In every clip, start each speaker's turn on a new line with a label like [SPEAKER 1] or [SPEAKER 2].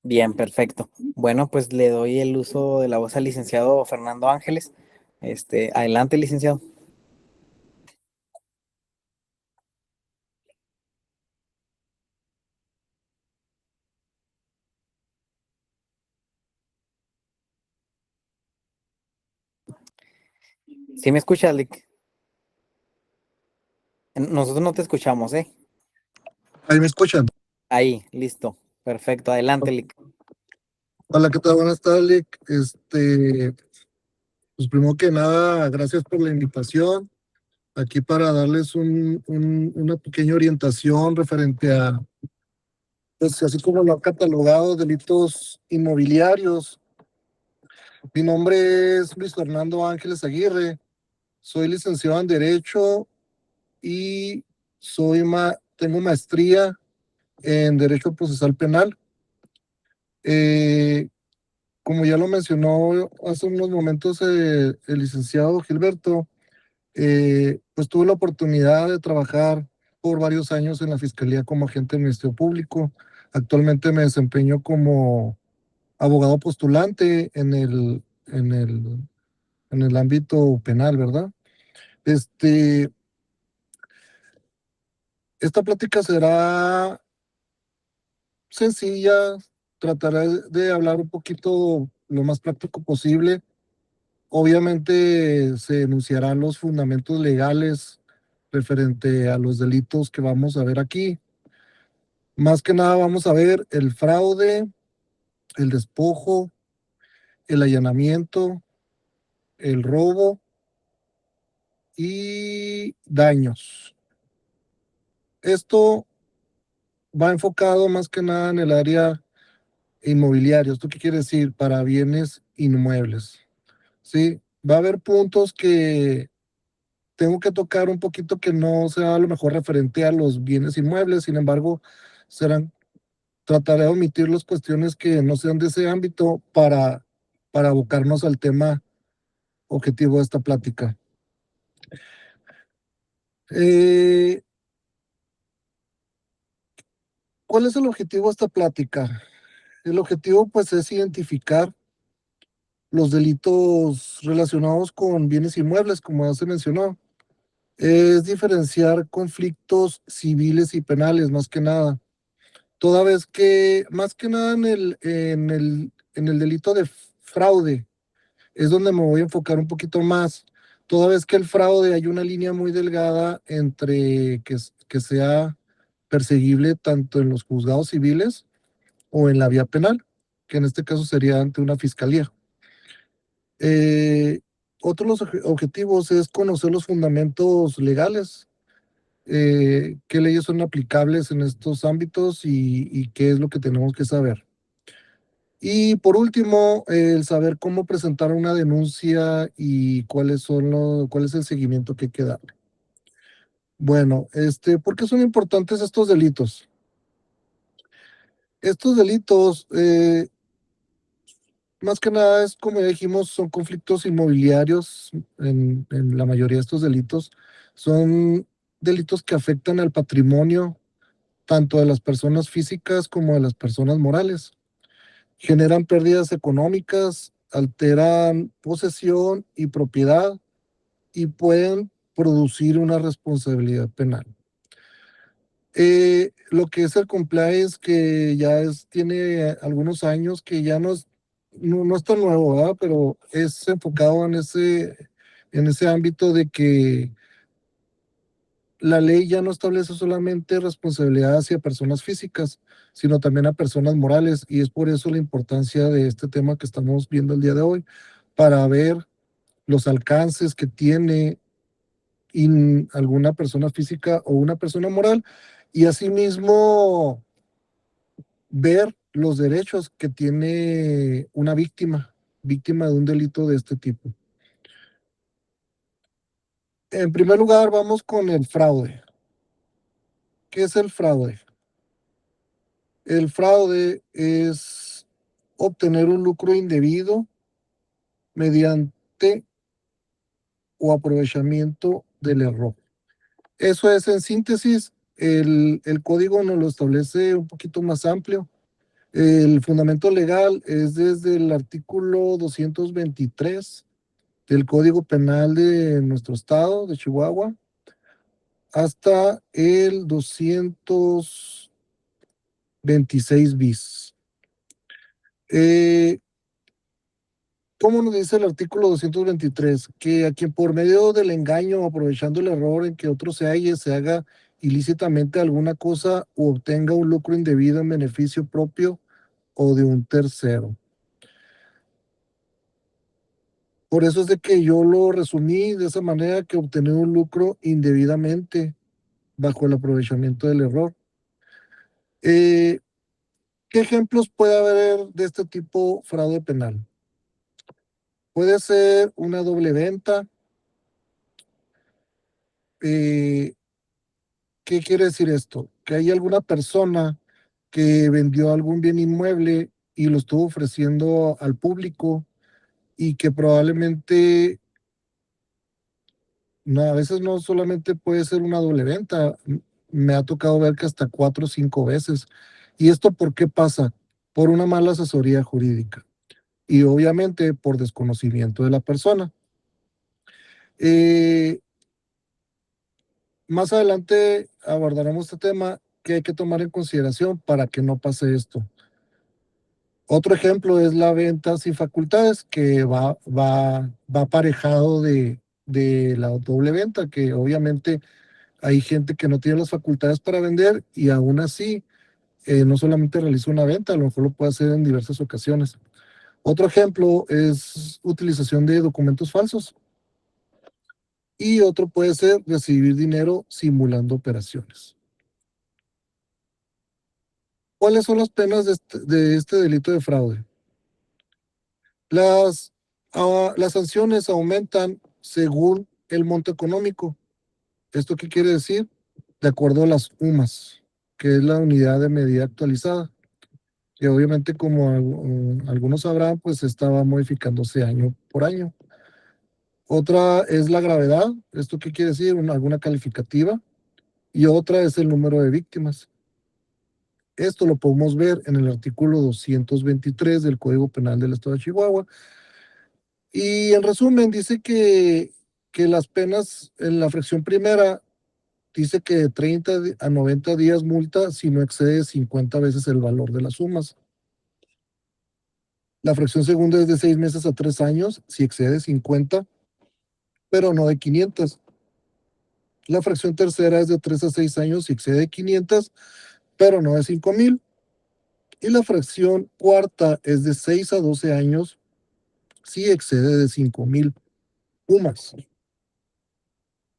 [SPEAKER 1] Bien, perfecto. Bueno, pues le doy el uso de la voz al licenciado Fernando Ángeles. Adelante, licenciado. ¿Sí me escuchas, Lick? Nosotros no te escuchamos, ¿eh?
[SPEAKER 2] Ahí me escuchan.
[SPEAKER 1] Ahí, listo. Perfecto. Adelante, Lick.
[SPEAKER 2] Hola, ¿qué tal? Buenas tardes, Lick. Pues primero que nada, gracias por la invitación. Aquí para darles una pequeña orientación referente a, pues así como lo ha catalogado, delitos inmobiliarios. Mi nombre es Luis Fernando Ángeles Aguirre. Soy licenciado en Derecho y tengo maestría en Derecho Procesal Penal. Eh, Como ya lo mencionó hace unos momentos el licenciado Gilberto, pues tuve la oportunidad de trabajar por varios años en la Fiscalía como agente del Ministerio Público. Actualmente me desempeño como abogado postulante en el ámbito penal, ¿verdad? Este, esta plática será sencilla, trataré de hablar un poquito lo más práctico posible. Obviamente se enunciarán los fundamentos legales referente a los delitos que vamos a ver aquí. Más que nada vamos a ver el fraude, el despojo, el allanamiento, el robo y daños. Esto va enfocado más que nada en el área inmobiliaria. ¿Esto qué quiere decir? Para bienes inmuebles. ¿Sí? Va a haber puntos que tengo que tocar un poquito que no sea a lo mejor referente a los bienes inmuebles, sin embargo, serán, trataré de omitir las cuestiones que no sean de ese ámbito para abocarnos al tema objetivo de esta plática. Eh, ¿Cuál es el objetivo de esta plática? El objetivo pues es identificar los delitos relacionados con bienes inmuebles, como ya se mencionó. Es diferenciar conflictos civiles y penales, más que nada. Toda vez que, más que nada en el delito de fraude, es donde me voy a enfocar un poquito más. Toda vez que el fraude hay una línea muy delgada entre que sea perseguible tanto en los juzgados civiles o en la vía penal, que en este caso sería ante una fiscalía. Eh, Otro de los objetivos es conocer los fundamentos legales, qué leyes son aplicables en estos ámbitos y qué es lo que tenemos que saber. Y por último, el saber cómo presentar una denuncia y cuál es el seguimiento que hay que dar. Bueno, ¿por qué son importantes estos delitos? Estos delitos, más que nada, es como ya dijimos, son conflictos inmobiliarios en la mayoría de estos delitos. Son delitos que afectan al patrimonio tanto de las personas físicas como de las personas morales. Generan pérdidas económicas, alteran posesión y propiedad y pueden producir una responsabilidad penal. Lo que es el compliance, que tiene algunos años, que ya no es tan nuevo, ¿verdad? Pero es enfocado en ese ámbito de que la ley ya no establece solamente responsabilidad hacia personas físicas, sino también a personas morales, y es por eso la importancia de este tema que estamos viendo el día de hoy, para ver los alcances que tiene alguna persona física o una persona moral, y asimismo ver los derechos que tiene una víctima de un delito de este tipo. En primer lugar, vamos con el fraude. ¿Qué es el fraude? El fraude es obtener un lucro indebido mediante o aprovechamiento del error. Eso es en síntesis. El código nos lo establece un poquito más amplio. El fundamento legal es desde el artículo 223 del Código Penal de nuestro estado, de Chihuahua, hasta el 226 bis. Eh, ¿Cómo nos dice el artículo 223? Que a quien por medio del engaño o aprovechando el error en que otro se halle, se haga ilícitamente alguna cosa o obtenga un lucro indebido en beneficio propio o de un tercero. Por eso es de que yo lo resumí de esa manera, que obtener un lucro indebidamente bajo el aprovechamiento del error. Eh, ¿Qué ejemplos puede haber de este tipo fraude penal? Puede ser una doble venta. Eh, ¿Qué quiere decir esto? Que hay alguna persona que vendió algún bien inmueble y lo estuvo ofreciendo al público y que probablemente, no, a veces no solamente puede ser una doble venta, me ha tocado ver que hasta 4 o 5 veces. ¿Y esto por qué pasa? Por una mala asesoría jurídica y obviamente por desconocimiento de la persona. Eh, Más adelante abordaremos este tema que hay que tomar en consideración para que no pase esto. Otro ejemplo es la venta sin facultades, que va aparejado de la doble venta, que obviamente hay gente que no tiene las facultades para vender y aún así no solamente realiza una venta, a lo mejor lo puede hacer en diversas ocasiones. Otro ejemplo es utilización de documentos falsos y otro puede ser recibir dinero simulando operaciones. ¿Cuáles son las penas de este delito de fraude? Las, las sanciones aumentan según el monto económico. ¿Esto qué quiere decir? De acuerdo a las UMAS, que es la unidad de medida actualizada, que obviamente como algunos sabrán, pues estaba modificándose año por año. Otra es la gravedad. ¿Esto qué quiere decir? Alguna calificativa. Y otra es el número de víctimas. Esto lo podemos ver en el artículo 223 del Código Penal del Estado de Chihuahua. Y en resumen, dice que las penas en la fracción primera dice que de 30 a 90 días multa si no excede 50 veces el valor de las sumas. La fracción segunda es de 6 meses a 3 años si excede 50, pero no de 500. La fracción tercera es de 3 a 6 años si excede 500, pero no de 5,000. Y la fracción cuarta es de 6 a 12 años si excede de 5,000 UMAS.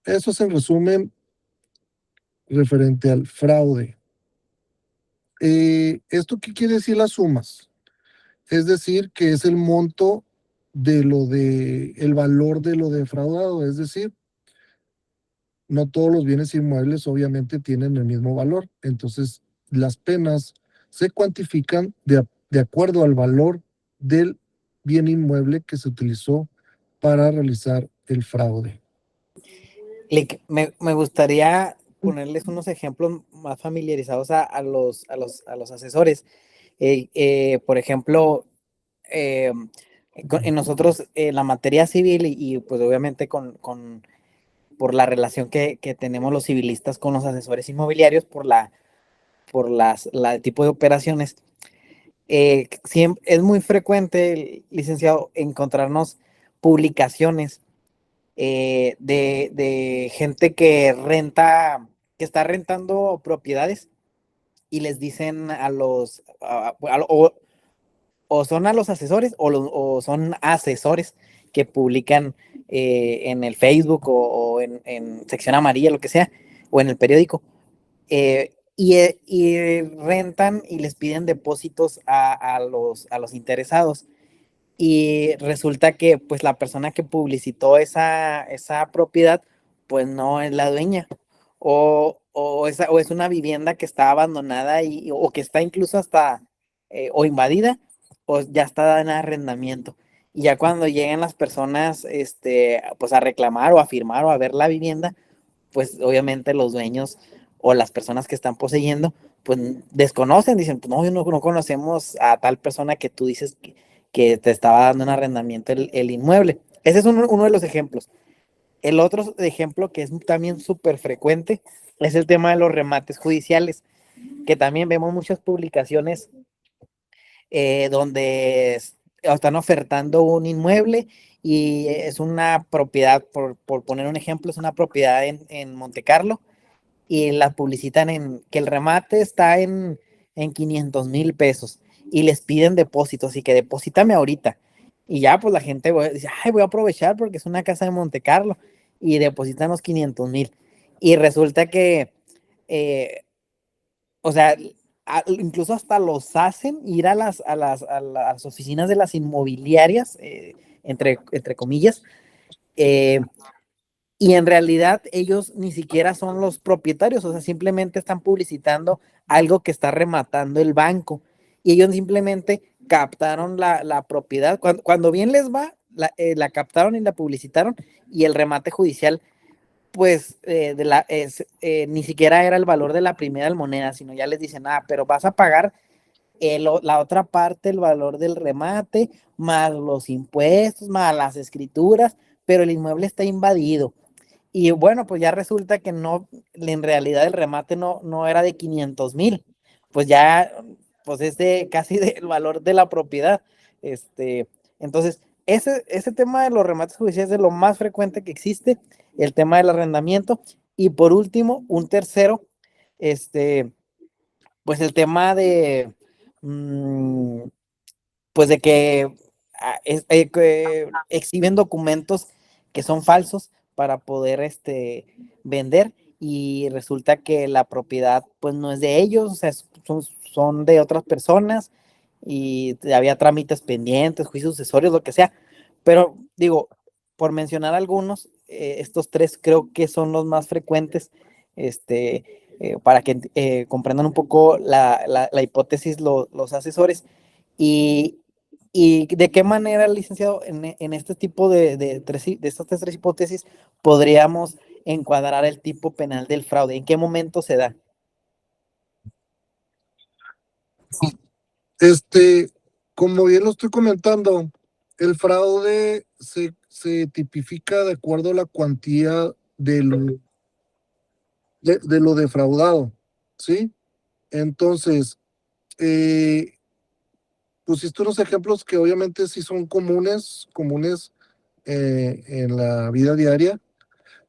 [SPEAKER 2] Eso es en resumen referente al fraude. ¿Esto qué quiere decir las sumas? Es decir, que es el monto el valor de lo defraudado. Es decir, no todos los bienes inmuebles obviamente tienen el mismo valor. Entonces, las penas se cuantifican de acuerdo al valor del bien inmueble que se utilizó para realizar el fraude.
[SPEAKER 1] Me gustaría ponerles unos ejemplos más familiarizados a los asesores. Por ejemplo, eh, en nosotros, la materia civil pues obviamente por la relación que tenemos los civilistas con los asesores inmobiliarios, la tipo de operaciones, es muy frecuente, licenciado, encontrarnos publicaciones de gente que está rentando propiedades y les dicen o son a los asesores o son asesores que publican en el Facebook en sección amarilla, lo que sea, o en el periódico, y rentan y les piden depósitos a los interesados. Y resulta que pues la persona que publicitó esa propiedad pues no es la dueña o es una vivienda que está abandonada o que está incluso hasta o invadida o ya está en arrendamiento. Y ya cuando lleguen las personas pues a reclamar o a firmar o a ver la vivienda, pues obviamente los dueños o las personas que están poseyendo pues desconocen, dicen, pues no, no conocemos a tal persona que tú dices que te estaba dando un arrendamiento el inmueble. Ese es uno de los ejemplos. El otro ejemplo que es también súper frecuente es el tema de los remates judiciales, que también vemos muchas publicaciones donde están ofertando un inmueble y es una propiedad, por poner un ejemplo, es una propiedad en Monte Carlo y la publicitan en que el remate está en 500,000 pesos y les piden depósitos y que deposítame ahorita. Y ya, pues la gente dice, ay, voy a aprovechar porque es una casa de Monte Carlo y depositan los 500,000. Y resulta que eh, o sea, incluso hasta los hacen ir a las oficinas de las inmobiliarias, entre comillas, eh, y en realidad ellos ni siquiera son los propietarios, o sea, simplemente están publicitando algo que está rematando el banco. Y ellos simplemente captaron la propiedad. Cuando bien les va, la captaron y la publicitaron, y el remate judicial pues ni siquiera era el valor de la primera moneda, sino ya les dicen, pero vas a pagar la otra parte, el valor del remate, más los impuestos, más las escrituras, pero el inmueble está invadido. Y bueno, pues ya resulta que no, en realidad el remate no era de 500,000, pues ya, pues es de casi del valor de la propiedad. Este, entonces, ese tema de los remates judiciales es de lo más frecuente que existe, el tema del arrendamiento. Y por último, un tercero, este, pues el tema de, mm, pues de que que exhiben documentos que son falsos para poder vender y resulta que la propiedad pues no es de ellos, o sea, son de otras personas y había trámites pendientes, juicios sucesorios, lo que sea. Pero digo, por mencionar algunos, estos tres creo que son los más frecuentes, para que comprendan un poco la hipótesis los asesores. Y, ¿Y de qué manera, licenciado, en este tipo de estas tres hipótesis podríamos encuadrar el tipo penal del fraude? ¿En qué momento se da?
[SPEAKER 2] Este, como bien lo estoy comentando, el fraude se tipifica de acuerdo a la cuantía de lo defraudado, ¿sí? Entonces, eh, pusiste unos ejemplos que obviamente sí son comunes en la vida diaria.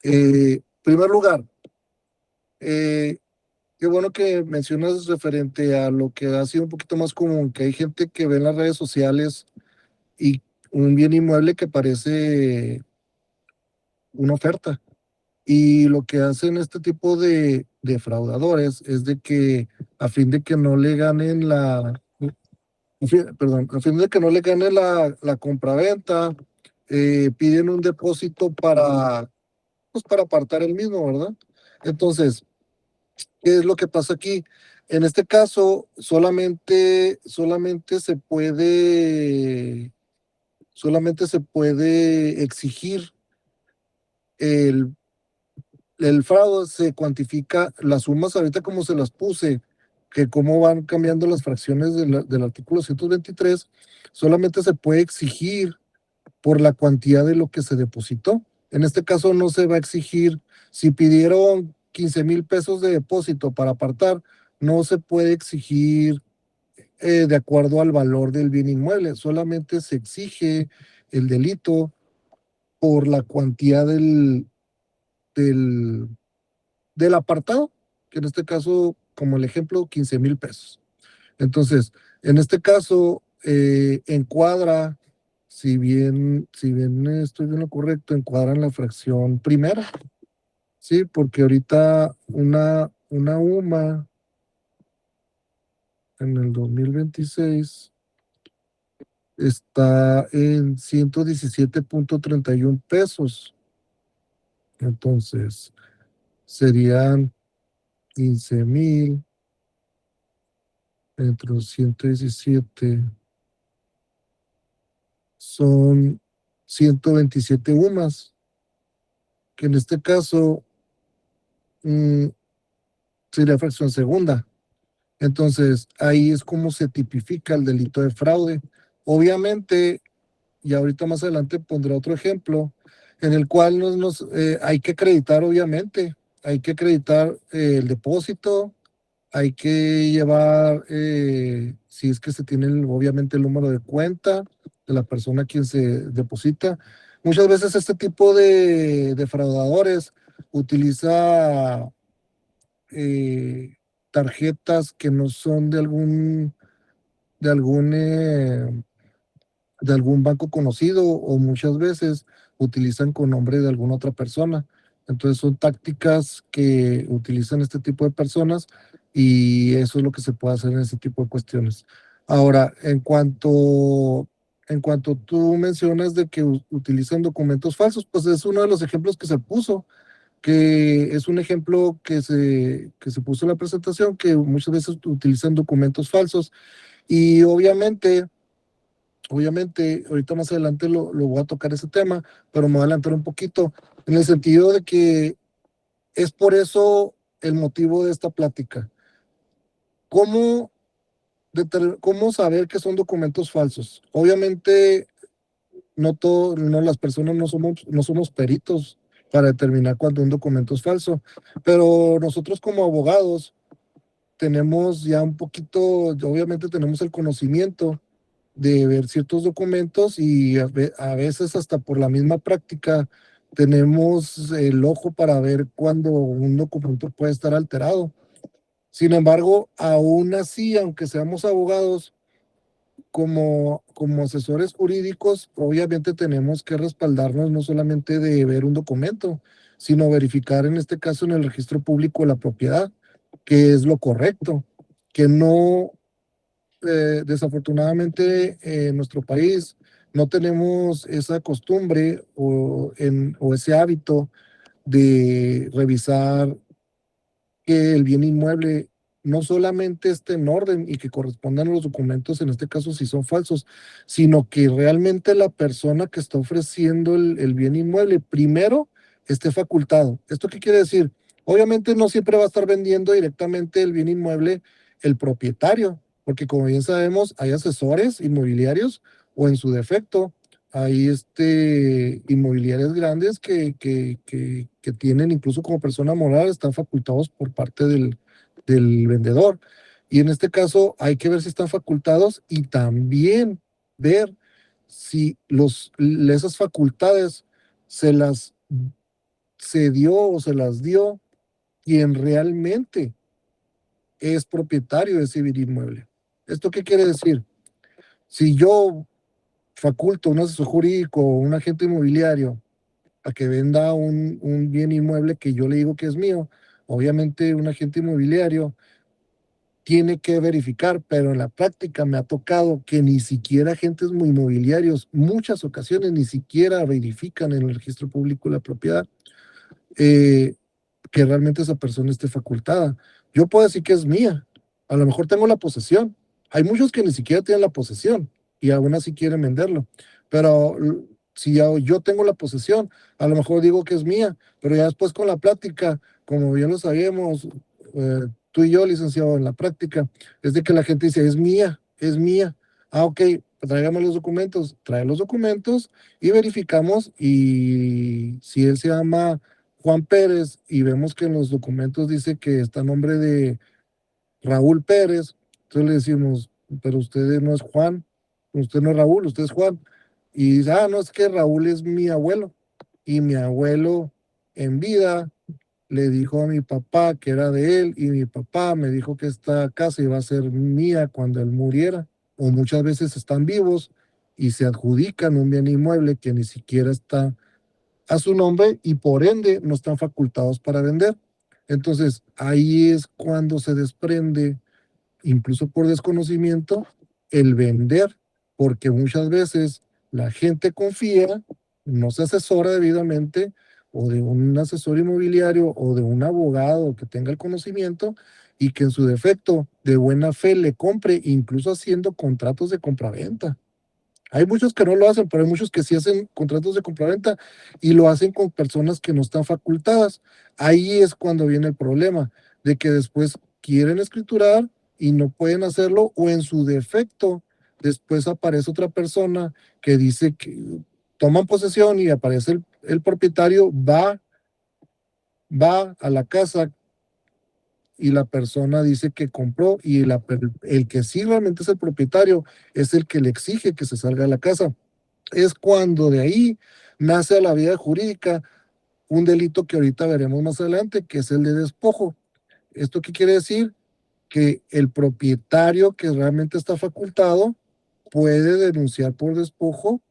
[SPEAKER 2] Primer lugar, eh, qué bueno que mencionas referente a lo que ha sido un poquito más común, que hay gente que ve en las redes sociales y un bien inmueble que parece una oferta. Y lo que hacen este tipo de defraudadores es de que a fin de que no le ganen perdón, a fin de que no le gane la compraventa, piden un depósito pues para apartar el mismo, ¿verdad? Entonces, ¿qué es lo que pasa aquí? En este caso, solamente se puede exigir el, el fraude, se cuantifica las sumas ahorita como se las puse, que cómo van cambiando las fracciones del artículo 123, solamente se puede exigir por la cantidad de lo que se depositó. En este caso no se va a exigir, si pidieron 15,000 pesos de depósito para apartar, no se puede exigir de acuerdo al valor del bien inmueble, solamente se exige el delito por la cuantía del, del apartado, que en este caso, como el ejemplo, 15,000 pesos. Entonces, en este caso, encuadra, si bien estoy en lo correcto, encuadra en la fracción primera, ¿sí? Porque ahorita una UMA en el 2026 está en 117.31 pesos. Entonces, serían 15,000 entre los 117, son 127 UMAS, que en este caso sería fracción segunda. Entonces, ahí es como se tipifica el delito de fraude. Obviamente, y ahorita más adelante pondré otro ejemplo, en el cual hay que acreditar, obviamente, hay que acreditar el depósito, hay que llevar, si es que se tiene obviamente el número de cuenta de la persona a quien se deposita. Muchas veces este tipo de defraudadores utiliza tarjetas que no son de algún, eh, de algún banco conocido, o muchas veces utilizan con nombre de alguna otra persona. Entonces son tácticas que utilizan este tipo de personas, y eso es lo que se puede hacer en ese tipo de cuestiones. Ahora, en cuanto tú mencionas de que utilizan documentos falsos, pues es uno de los ejemplos que se puso, que es un ejemplo que se puso en la presentación, que muchas veces utilizan documentos falsos. Y obviamente, ahorita más adelante lo voy a tocar ese tema, pero me voy a adelantar un poquito, en el sentido de que es por eso el motivo de esta plática. ¿Cómo, cómo saber que son documentos falsos? Obviamente, no, las personas no somos peritos para determinar cuando un documento es falso, pero nosotros como abogados tenemos ya un poquito, obviamente tenemos el conocimiento de ver ciertos documentos, y a veces hasta por la misma práctica tenemos el ojo para ver cuando un documento puede estar alterado. Sin embargo, aún así, aunque seamos abogados, como asesores jurídicos, obviamente tenemos que respaldarnos no solamente de ver un documento, sino verificar en este caso en el registro público de la propiedad, que es lo correcto, que no, desafortunadamente en nuestro país no tenemos esa costumbre o ese hábito de revisar que el bien inmueble no solamente esté en orden y que correspondan a los documentos, en este caso si son falsos, sino que realmente la persona que está ofreciendo el bien inmueble primero esté facultado. ¿Esto qué quiere decir? Obviamente no siempre va a estar vendiendo directamente el bien inmueble el propietario, porque como bien sabemos, hay asesores inmobiliarios, o en su defecto hay inmobiliarias grandes que tienen, incluso como persona moral, están facultados por parte del vendedor. Y en este caso hay que ver si están facultados, y también ver si esas facultades se las cedió o se las dio quien realmente es propietario de ese bien inmueble. ¿Esto qué quiere decir? Si yo faculto a un asesor jurídico o un agente inmobiliario a que venda un bien inmueble que yo le digo que es mío, obviamente un agente inmobiliario tiene que verificar, pero en la práctica me ha tocado que ni siquiera agentes muy inmobiliarios, muchas ocasiones ni siquiera verifican en el registro público de la propiedad, eh, que realmente esa persona esté facultada. Yo puedo decir que es mía, a lo mejor tengo la posesión. Hay muchos que ni siquiera tienen la posesión y aún así quieren venderlo, pero si yo tengo la posesión, a lo mejor digo que es mía, pero ya después con la práctica, como ya lo sabemos, tú y yo, licenciado, en la práctica, es de que la gente dice, es mía, es mía. Ah, ok, tráigame los documentos, trae los documentos y verificamos, y si él se llama Juan Pérez y vemos que en los documentos dice que está a nombre de Raúl Pérez, entonces le decimos, pero usted no es Juan, usted no es Raúl, usted es Juan. Y dice, no, es que Raúl es mi abuelo, y mi abuelo en vida le dijo a mi papá que era de él, y mi papá me dijo que esta casa iba a ser mía cuando él muriera. O muchas veces están vivos y se adjudican un bien inmueble que ni siquiera está a su nombre, y por ende no están facultados para vender. Entonces, ahí es cuando se desprende, incluso por desconocimiento, el vender, porque muchas veces la gente confía, no se asesora debidamente, o de un asesor inmobiliario o de un abogado que tenga el conocimiento, y que en su defecto de buena fe le compre, incluso haciendo contratos de compraventa. Hay muchos que no lo hacen, pero hay muchos que sí hacen contratos de compraventa, y lo hacen con personas que no están facultadas. Ahí es cuando viene el problema, de que después quieren escriturar y no pueden hacerlo, o en su defecto, después aparece otra persona que dice que toman posesión y aparece el propietario, va a la casa y la persona dice que compró y el que sí realmente es el propietario es el que le exige que se salga de la casa. Es cuando de ahí nace a la vida jurídica un delito que ahorita veremos más adelante, que es el de despojo. ¿Esto qué quiere decir? Que el propietario que realmente está facultado puede denunciar por despojo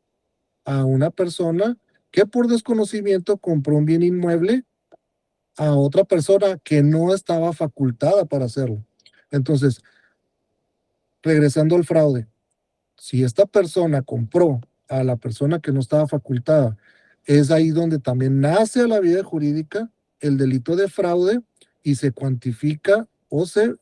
[SPEAKER 2] a una persona que por desconocimiento compró un bien inmueble a otra persona que no estaba facultada para hacerlo. Entonces, regresando al fraude, si esta persona compró a la persona que no estaba facultada, es ahí donde también nace a la vida jurídica el delito de fraude y se cuantifica o se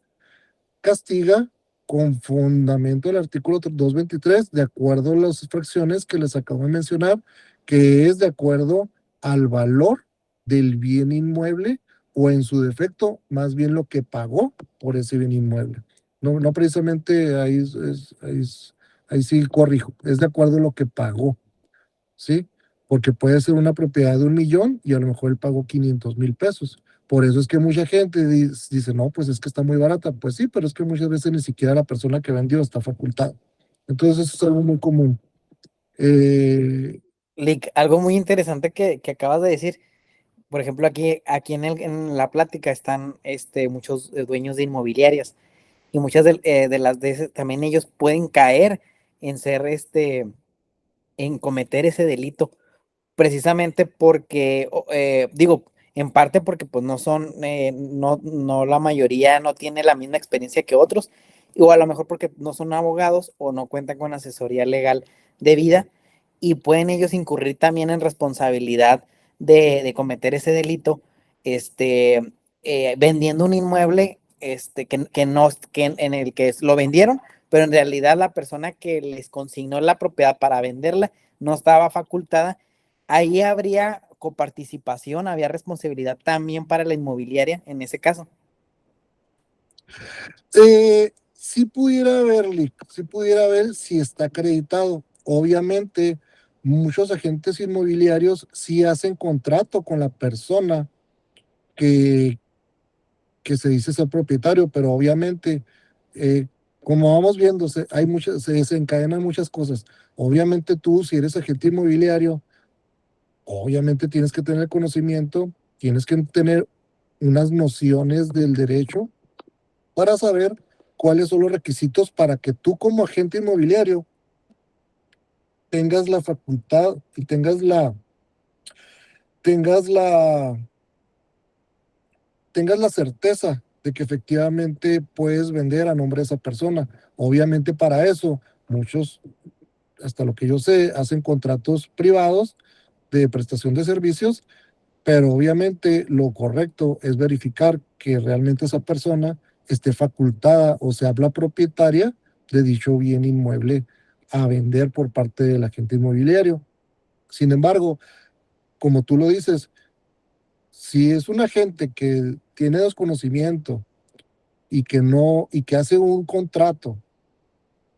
[SPEAKER 2] castiga con fundamento del artículo 223, de acuerdo a las fracciones que les acabo de mencionar, que es de acuerdo al valor del bien inmueble o en su defecto, más bien lo que pagó por ese bien inmueble. No, no precisamente ahí sí corrijo, es de acuerdo a lo que pagó, ¿sí? Porque puede ser una propiedad de 1 millón y a lo mejor él pagó 500,000 pesos. Por eso es que mucha gente dice, no, pues es que está muy barata. Pues sí, pero es que muchas veces ni siquiera la persona que vendió está facultada. Entonces eso es algo muy común. Eh,
[SPEAKER 1] Lick, algo muy interesante que acabas de decir. Por ejemplo, aquí en la plática están muchos dueños de inmobiliarias y muchas de las de también ellos pueden caer en ser en cometer ese delito precisamente porque, digo, en parte porque pues no son, no la mayoría no tiene la misma experiencia que otros, o a lo mejor porque no son abogados o no cuentan con asesoría legal debida y pueden ellos incurrir también en responsabilidad de cometer ese delito, vendiendo un inmueble, que no, en el que lo vendieron, pero en realidad la persona que les consignó la propiedad para venderla no estaba facultada. Ahí habría coparticipación, había responsabilidad también para la inmobiliaria en ese caso.
[SPEAKER 2] sí pudiera haber, sí pudiera haber si está acreditado. Obviamente, muchos agentes inmobiliarios sí hacen contrato con la persona que, que se dice ser propietario, pero obviamente, eh, como vamos viendo, se desencadenan muchas cosas. Obviamente tú, si eres agente inmobiliario, obviamente tienes que tener conocimiento, tienes que tener unas nociones del derecho para saber cuáles son los requisitos para que tú como agente inmobiliario tengas la facultad y tengas la, tengas la certeza de que efectivamente puedes vender a nombre de esa persona. Obviamente para eso, muchos, hasta lo que yo sé, hacen contratos privados de prestación de servicios, pero obviamente lo correcto es verificar que realmente esa persona esté facultada o sea la propietaria de dicho bien inmueble a vender por parte del agente inmobiliario. Sin embargo, como tú lo dices, si es un agente que tiene desconocimiento y que no, y que hace un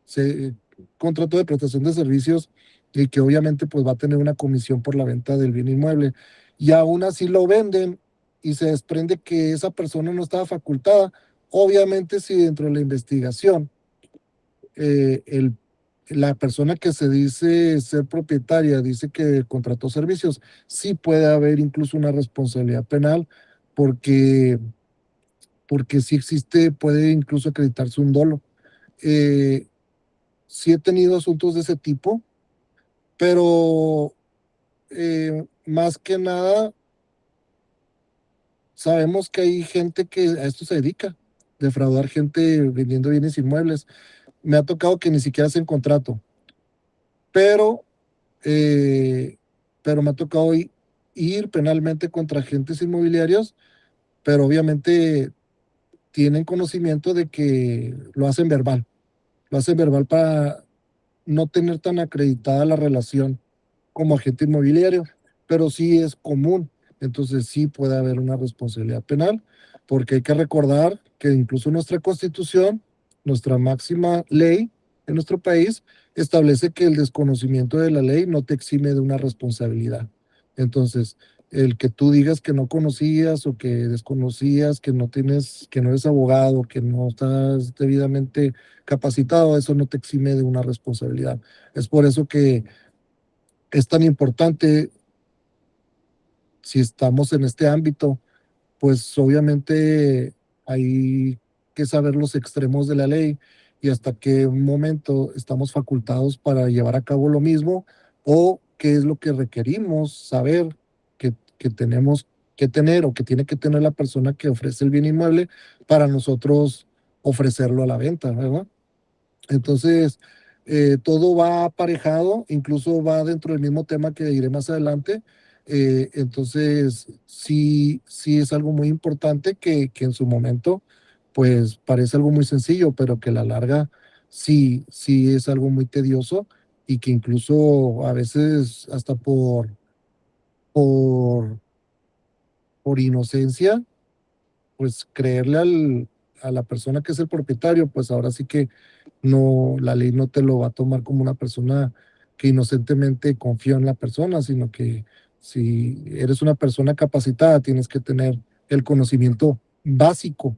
[SPEAKER 2] se, contrato de prestación de servicios y que obviamente pues va a tener una comisión por la venta del bien inmueble y aún así lo venden y se desprende que esa persona no estaba facultada, obviamente si dentro de la investigación eh, el, la persona que se dice ser propietaria dice que contrató servicios, sí puede haber incluso una responsabilidad penal porque, porque si existe, puede incluso acreditarse un dolo. Eh, sí he tenido asuntos de ese tipo, pero más que nada sabemos que hay gente que a esto se dedica, defraudar gente vendiendo bienes inmuebles. Me ha tocado que ni siquiera hacen contrato, pero, eh, pero me ha tocado ir penalmente contra agentes inmobiliarios, pero obviamente tienen conocimiento de que lo hacen verbal para no tener tan acreditada la relación como agente inmobiliario, pero sí es común. Entonces sí puede haber una responsabilidad penal, porque hay que recordar que incluso nuestra Constitución nuestra máxima ley en nuestro país establece que el desconocimiento de la ley no te exime de una responsabilidad. Entonces, el que tú digas que no conocías o que desconocías, que no tienes, que no eres abogado, que no estás debidamente capacitado, eso no te exime de una responsabilidad. Es por eso que es tan importante, si estamos en este ámbito, pues obviamente hay que saber los extremos de la ley y hasta qué momento estamos facultados para llevar a cabo lo mismo, o qué es lo que requerimos saber que tenemos que tener o que tiene que tener la persona que ofrece el bien inmueble para nosotros ofrecerlo a la venta, ¿verdad? Entonces, todo va aparejado, incluso va dentro del mismo tema que diré más adelante. Entonces, sí, sí es algo muy importante que en su momento, pues parece algo muy sencillo, pero que a la larga sí, sí es algo muy tedioso y que incluso a veces hasta por, por inocencia, pues creerle a la persona que es el propietario, pues ahora sí que no, la ley no te lo va a tomar como una persona que inocentemente confió en la persona, sino que si eres una persona capacitada, tienes que tener el conocimiento básico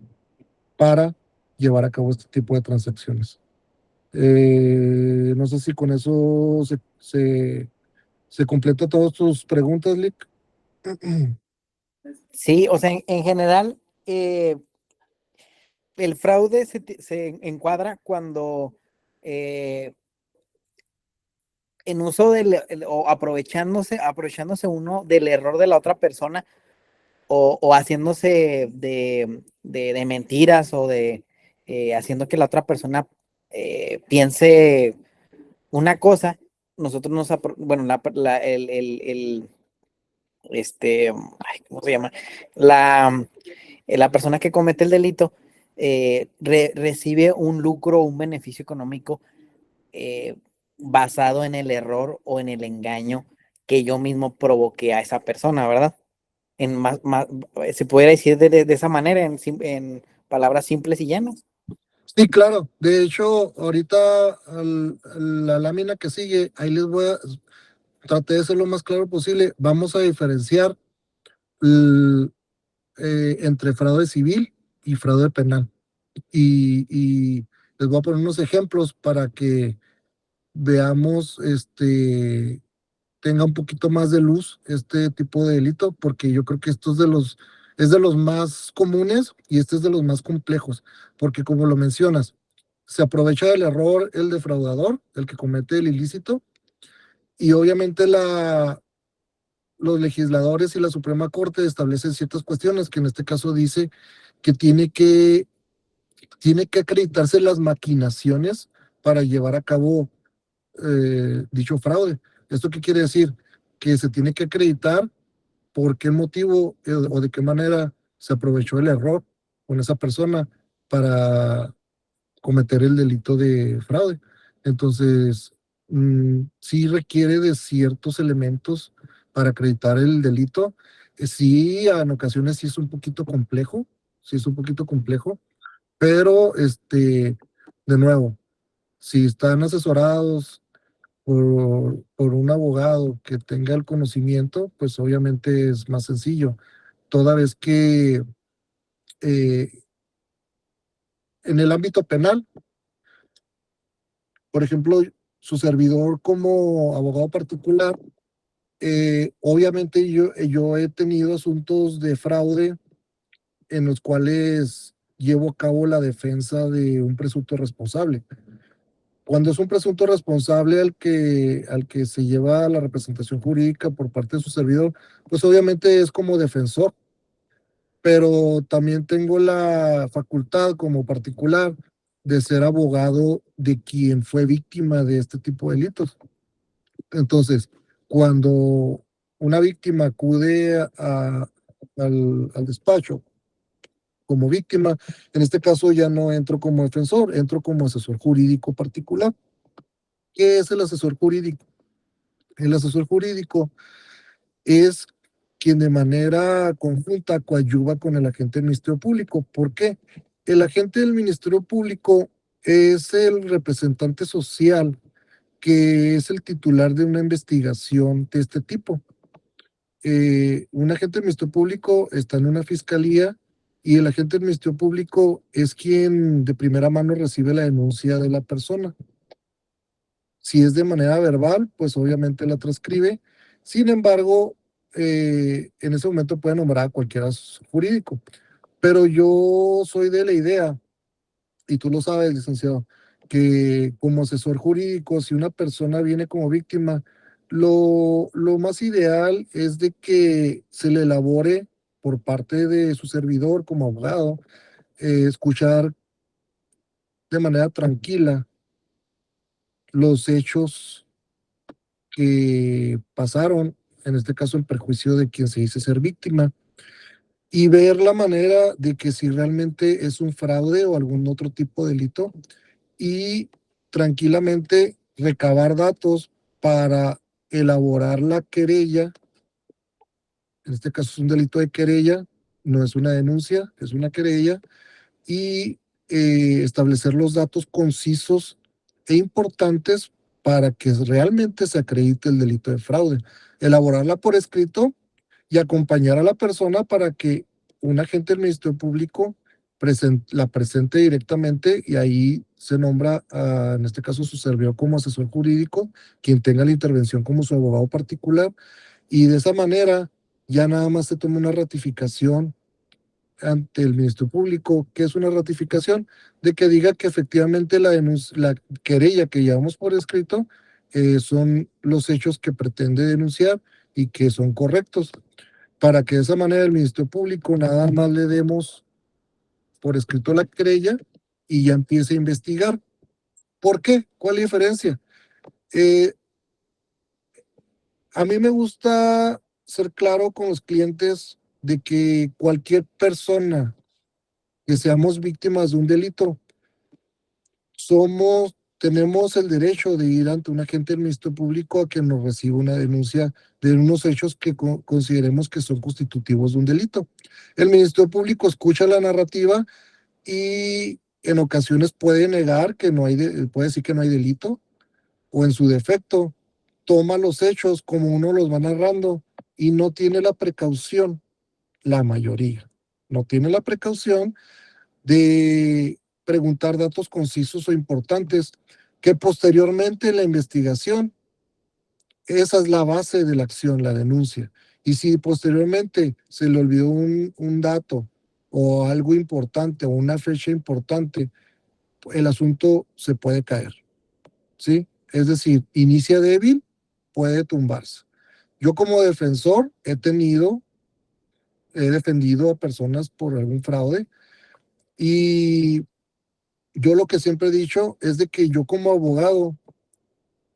[SPEAKER 2] para llevar a cabo este tipo de transacciones. No sé si con eso se completa todas tus preguntas, Lick.
[SPEAKER 1] Sí, o sea, en general, el fraude se encuadra cuando eh, en uso o aprovechándose uno del error de la otra persona o haciéndose de mentiras o de haciendo que la otra persona piense una cosa, nosotros bueno, ¿cómo se llama? La, la persona que comete el delito recibe un lucro, un beneficio económico eh, basado en el error o en el engaño que yo mismo provoqué a esa persona, ¿verdad? Se pudiera decir de esa manera, en palabras simples y llanas.
[SPEAKER 2] Sí, claro. De hecho, ahorita la lámina que sigue, ahí les voy a, traté de ser lo más claro posible. Vamos a diferenciar entre fraude civil y fraude penal. Y les voy a poner unos ejemplos para que veamos, tenga un poquito más de luz este tipo de delito, porque yo creo que esto es de los más comunes y este es de los más complejos, porque como lo mencionas, se aprovecha del error el defraudador, el que comete el ilícito, y obviamente los legisladores y la Suprema Corte establecen ciertas cuestiones que en este caso dice que tiene que acreditarse las maquinaciones para llevar a cabo dicho fraude. ¿Esto qué quiere decir? Que se tiene que acreditar por qué motivo o de qué manera se aprovechó el error con esa persona para cometer el delito de fraude. Entonces, sí requiere de ciertos elementos para acreditar el delito. Sí, en ocasiones sí es un poquito complejo, sí es un poquito complejo, pero de nuevo, si están asesorados por un abogado que tenga el conocimiento, pues obviamente es más sencillo. Toda vez que eh, en el ámbito penal, por ejemplo, su servidor como abogado particular, obviamente yo he tenido asuntos de fraude en los cuales llevo a cabo la defensa de un presunto responsable. Cuando es un presunto responsable al que se lleva la representación jurídica por parte de su servidor, pues obviamente es como defensor, pero también tengo la facultad como particular de ser abogado de quien fue víctima de este tipo de delitos. Entonces, cuando una víctima acude al despacho como víctima, en este caso ya no entro como defensor, entro como asesor jurídico particular. ¿Qué es el asesor jurídico? El asesor jurídico es quien de manera conjunta coadyuva con el agente del Ministerio Público. ¿Por qué? El agente del Ministerio Público Es el representante social que es el titular de una investigación de este tipo. Un agente del Ministerio Público está en una fiscalía y el agente del Ministerio Público es quien de primera mano recibe la denuncia de la persona. Si es de manera verbal, pues obviamente la transcribe. Sin embargo, en ese momento puede nombrar a cualquier asesor jurídico. Pero yo soy de la idea, y tú lo sabes, licenciado, que como asesor jurídico, si una persona viene como víctima, lo más ideal es de que se le elabore por parte de su servidor como abogado, escuchar de manera tranquila los hechos que pasaron, en este caso el perjuicio de quien se dice ser víctima, y ver la manera de que si realmente es un fraude o algún otro tipo de delito, y tranquilamente recabar datos para elaborar la querella. En este caso es un delito de querella, no es una denuncia, es una querella, y establecer los datos concisos e importantes para que realmente se acredite el delito de fraude. Elaborarla por escrito y acompañar a la persona para que un agente del Ministerio Público la presente directamente y ahí se nombra, en este caso, su servidor como asesor jurídico, quien tenga la intervención como su abogado particular, y de esa manera ya nada más se toma una ratificación ante el Ministerio Público, que es una ratificación de que diga que efectivamente la querella que llevamos por escrito son los hechos que pretende denunciar y que son correctos, para que de esa manera el Ministerio Público nada más le demos por escrito la querella y ya empiece a investigar. ¿Por qué? ¿Cuál es la diferencia? Eh, a mí me gusta ser claro con los clientes de que cualquier persona que seamos víctimas de un delito, tenemos el derecho de ir ante un agente del Ministerio Público a que nos reciba una denuncia de unos hechos que consideremos que son constitutivos de un delito. El Ministerio Público escucha la narrativa y en ocasiones puede negar que no hay, puede decir que no hay delito, o en su defecto toma los hechos como uno los va narrando y no tiene la precaución, la mayoría, no tiene la precaución de preguntar datos concisos o importantes que posteriormente en la investigación, esa es la base de la acción, la denuncia. Y si posteriormente se le olvidó un dato o algo importante o una fecha importante, el asunto se puede caer, ¿sí? Es decir, inicia débil, puede tumbarse. Yo como defensor he defendido a personas por algún fraude, y yo lo que siempre he dicho es de que yo como abogado,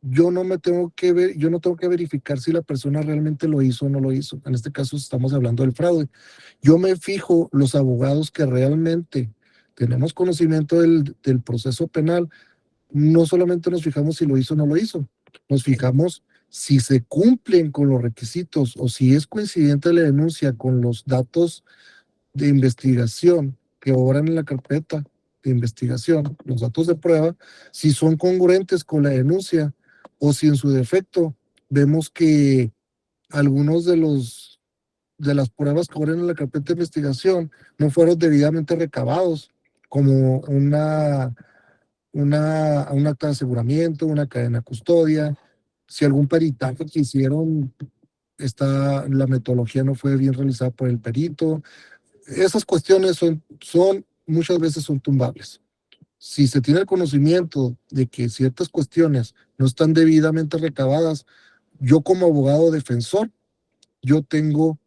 [SPEAKER 2] yo no me tengo que ver, yo no tengo que verificar si la persona realmente lo hizo o no lo hizo. En este caso estamos hablando del fraude. Yo me fijo los abogados que realmente tenemos conocimiento del proceso penal. No solamente nos fijamos si lo hizo o no lo hizo, nos fijamos si se cumplen con los requisitos o si es coincidente la denuncia con los datos de investigación que obran en la carpeta de investigación, los datos de prueba, si son congruentes con la denuncia o si en su defecto vemos que algunos de las pruebas que obran en la carpeta de investigación no fueron debidamente recabados, como un acta de aseguramiento, una cadena de custodia, si algún peritaje que hicieron, la metodología no fue bien realizada por el perito. Esas cuestiones muchas veces son tumbables. Si se tiene el conocimiento de que ciertas cuestiones no están debidamente recabadas, yo como abogado defensor, yo tengo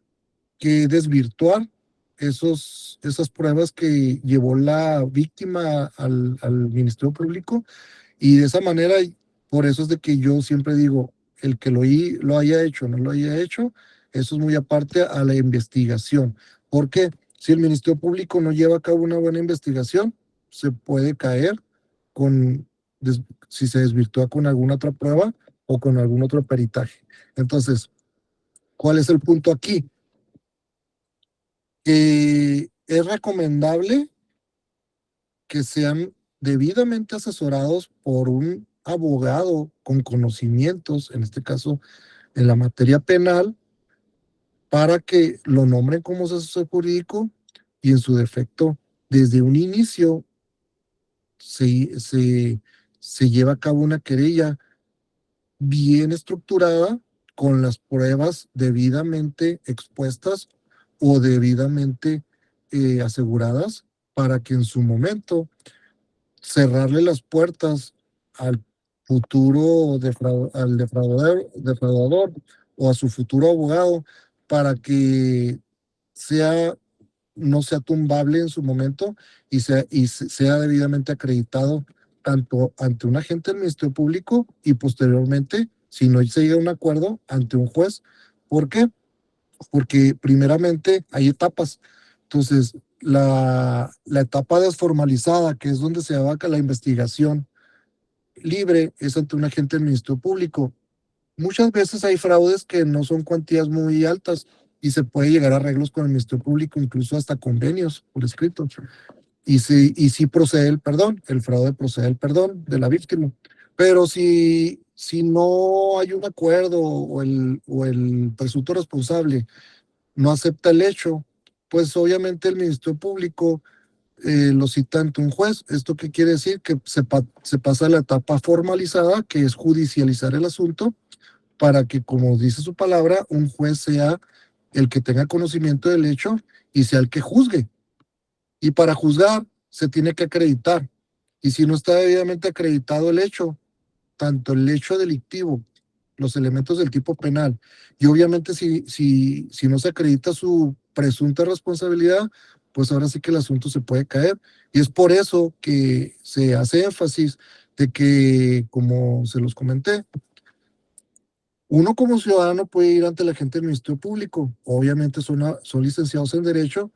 [SPEAKER 2] que desvirtuar esas pruebas que llevó la víctima al Ministerio Público, y de esa manera, por eso es de que yo siempre digo, el que lo haya hecho o no lo haya hecho, eso es muy aparte a la investigación. Porque si el Ministerio Público no lleva a cabo una buena investigación, se puede caer con, si se desvirtúa con alguna otra prueba o con algún otro peritaje. Entonces, ¿cuál es el punto aquí? Es recomendable que sean debidamente asesorados por un abogado con conocimientos, en este caso en la materia penal, para que lo nombren como asesor jurídico y en su defecto, desde un inicio se, se, se lleva a cabo una querella bien estructurada con las pruebas debidamente expuestas o debidamente aseguradas para que en su momento cerrarle las puertas al futuro al defraudador o a su futuro abogado para que sea no sea tumbable en su momento sea debidamente acreditado tanto ante un agente del Ministerio Público y posteriormente, si no se llega a un acuerdo, ante un juez. ¿Por qué? Porque primeramente hay etapas. Entonces, la etapa desformalizada, que es donde se abarca la investigación libre, es ante un agente del Ministerio Público. Muchas veces hay fraudes que no son cuantías muy altas y se puede llegar a arreglos con el Ministerio Público, incluso hasta convenios por escrito. Y sí procede el perdón, el fraude procede el perdón de la víctima. Pero si no hay un acuerdo o el presunto responsable no acepta el hecho, pues obviamente el Ministerio Público lo cita ante un juez. ¿Esto qué quiere decir? Que se pasa a la etapa formalizada, que es judicializar el asunto, para que, como dice su palabra, un juez sea el que tenga conocimiento del hecho y sea el que juzgue. Y para juzgar se tiene que acreditar. Y si no está debidamente acreditado el hecho, tanto el hecho delictivo, los elementos del tipo penal, y obviamente si no se acredita su presunta responsabilidad, pues ahora sí que el asunto se puede caer. Y es por eso que se hace énfasis de que, como se los comenté, uno como ciudadano puede ir ante la gente del Ministerio Público. Obviamente son licenciados en Derecho,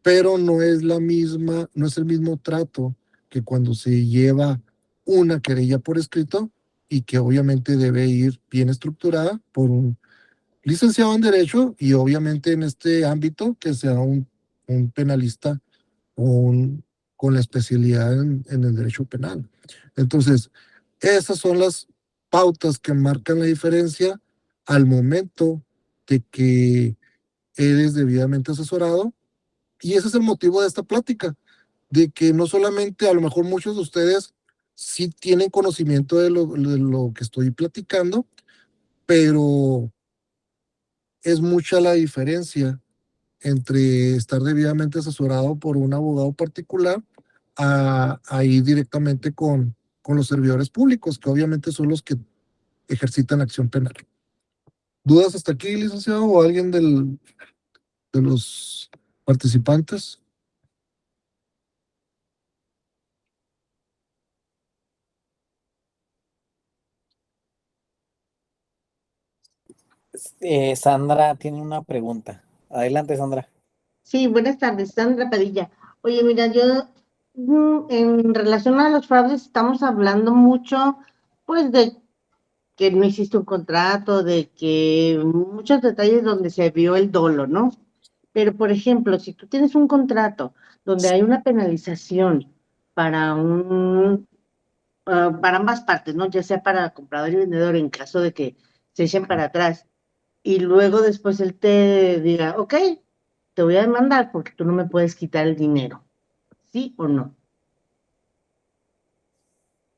[SPEAKER 2] pero no es no es el mismo trato que cuando se lleva una querella por escrito y que obviamente debe ir bien estructurada por un licenciado en Derecho y obviamente en este ámbito que sea un penalista un, con la especialidad en el derecho penal. Entonces, esas son las pautas que marcan la diferencia al momento de que eres debidamente asesorado. Y ese es el motivo de esta plática, de que no solamente a lo mejor muchos de ustedes sí tienen conocimiento de lo que estoy platicando, pero es mucha la diferencia entre estar debidamente asesorado por un abogado particular a ir directamente con los servidores públicos, que obviamente son los que ejercitan acción penal. ¿Dudas hasta aquí, licenciado, o alguien de los participantes?
[SPEAKER 1] Sandra tiene una pregunta. Adelante, Sandra.
[SPEAKER 3] Sí, buenas tardes, Sandra Padilla. Oye, mira, yo en relación a los fraudes estamos hablando mucho, pues, de que no hiciste un contrato, de que muchos detalles donde se vio el dolo, ¿no? Pero, por ejemplo, si tú tienes un contrato donde hay una penalización para para ambas partes, ¿no? Ya sea para comprador y vendedor en caso de que se echen para atrás y luego después él te diga, ok, te voy a demandar porque tú no me puedes quitar el dinero, ¿sí o no?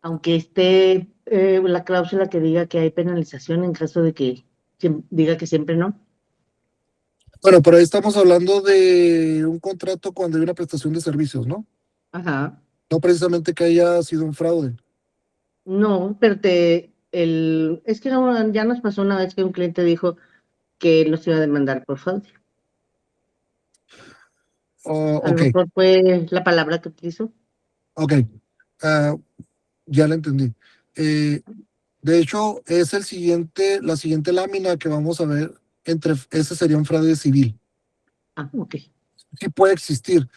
[SPEAKER 3] Aunque esté la cláusula que diga que hay penalización en caso de que diga que siempre no.
[SPEAKER 2] Bueno, pero ahí estamos hablando de un contrato cuando hay una prestación de servicios, ¿no?
[SPEAKER 3] Ajá.
[SPEAKER 2] No precisamente que haya sido un fraude.
[SPEAKER 3] No, pero es que no, ya nos pasó una vez que un cliente dijo que él los iba a demandar por fraude.
[SPEAKER 2] Oh,
[SPEAKER 3] A lo
[SPEAKER 2] ok,
[SPEAKER 3] mejor fue la palabra que utilizó.
[SPEAKER 2] ok. Ah, ya la entendí. Eh, de hecho, es la siguiente lámina que vamos a ver. Ese sería un fraude civil.
[SPEAKER 3] Ah, ok.
[SPEAKER 2] Sí puede existir.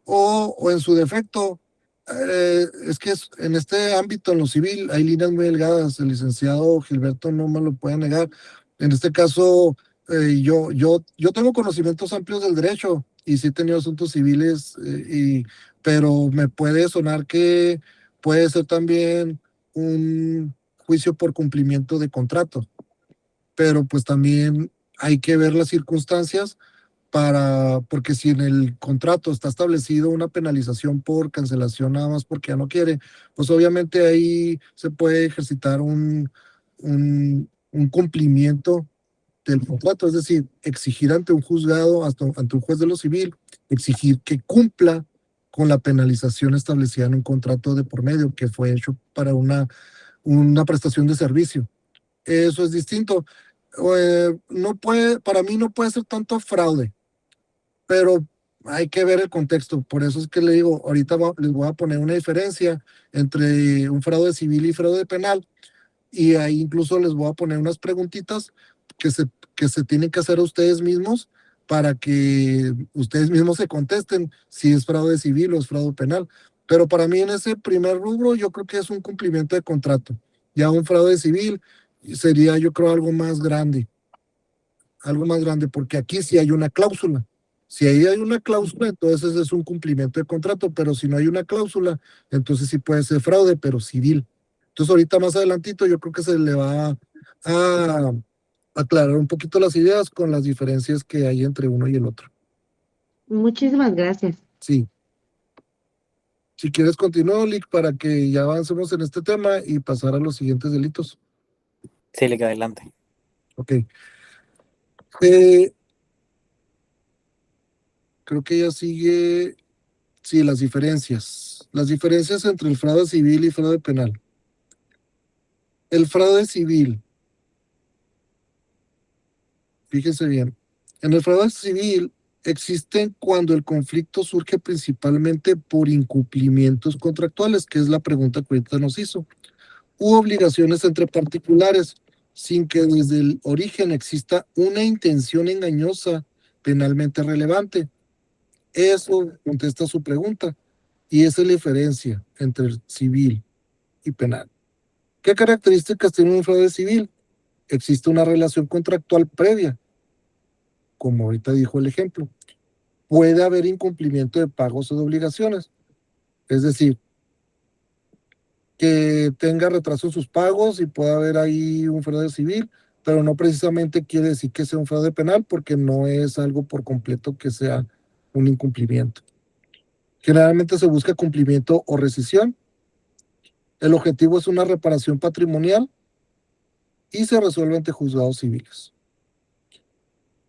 [SPEAKER 2] O en su defecto, es que en este ámbito, en lo civil, hay líneas muy delgadas. El licenciado Gilberto no me lo puede negar. En este caso, yo tengo conocimientos amplios del derecho y sí he tenido asuntos civiles, pero me puede sonar que puede ser también un juicio por cumplimiento de contrato, pero pues también hay que ver las circunstancias porque si en el contrato está establecido una penalización por cancelación nada más porque ya no quiere, pues obviamente ahí se puede ejercitar un cumplimiento del contrato, es decir, exigir ante un juzgado, ante un juez de lo civil, exigir que cumpla con la penalización establecida en un contrato de por medio que fue hecho para una prestación de servicio. Eso es distinto. No puede, para mí no puede ser tanto fraude, pero hay que ver el contexto. Por eso es que le digo, ahorita les voy a poner una diferencia entre un fraude civil y fraude penal, y ahí incluso les voy a poner unas preguntitas que se tienen que hacer a ustedes mismos para que ustedes mismos se contesten si es fraude civil o es fraude penal. Pero para mí en ese primer rubro yo creo que es un cumplimiento de contrato. Ya un fraude civil sería yo creo algo más grande, porque aquí sí hay una cláusula. Si ahí hay una cláusula, entonces es un cumplimiento de contrato, pero si no hay una cláusula, entonces sí puede ser fraude, pero civil. Entonces ahorita más adelantito yo creo que se le va a aclarar un poquito las ideas con las diferencias que hay entre uno y el otro.
[SPEAKER 3] Muchísimas gracias.
[SPEAKER 2] Sí. Si quieres continúo, Lick, para que ya avancemos en este tema y pasar a los siguientes delitos.
[SPEAKER 1] Sí, Lick, adelante.
[SPEAKER 2] Ok. Creo que ya sigue, sí, las diferencias. Las diferencias entre el fraude civil y fraude penal. El fraude civil, fíjense bien, en el fraude civil existen cuando el conflicto surge principalmente por incumplimientos contractuales, que es la pregunta que ahorita nos hizo, u obligaciones entre particulares, sin que desde el origen exista una intención engañosa penalmente relevante. Eso contesta su pregunta, y esa es la diferencia entre el civil y penal. ¿Qué características tiene un fraude civil? Existe una relación contractual previa, como ahorita dijo el ejemplo. Puede haber incumplimiento de pagos o de obligaciones, es decir, que tenga retraso en sus pagos y pueda haber ahí un fraude civil, pero no precisamente quiere decir que sea un fraude penal, porque no es algo por completo que sea un incumplimiento. Generalmente se busca cumplimiento o rescisión. El objetivo es una reparación patrimonial y se resuelve ante juzgados civiles.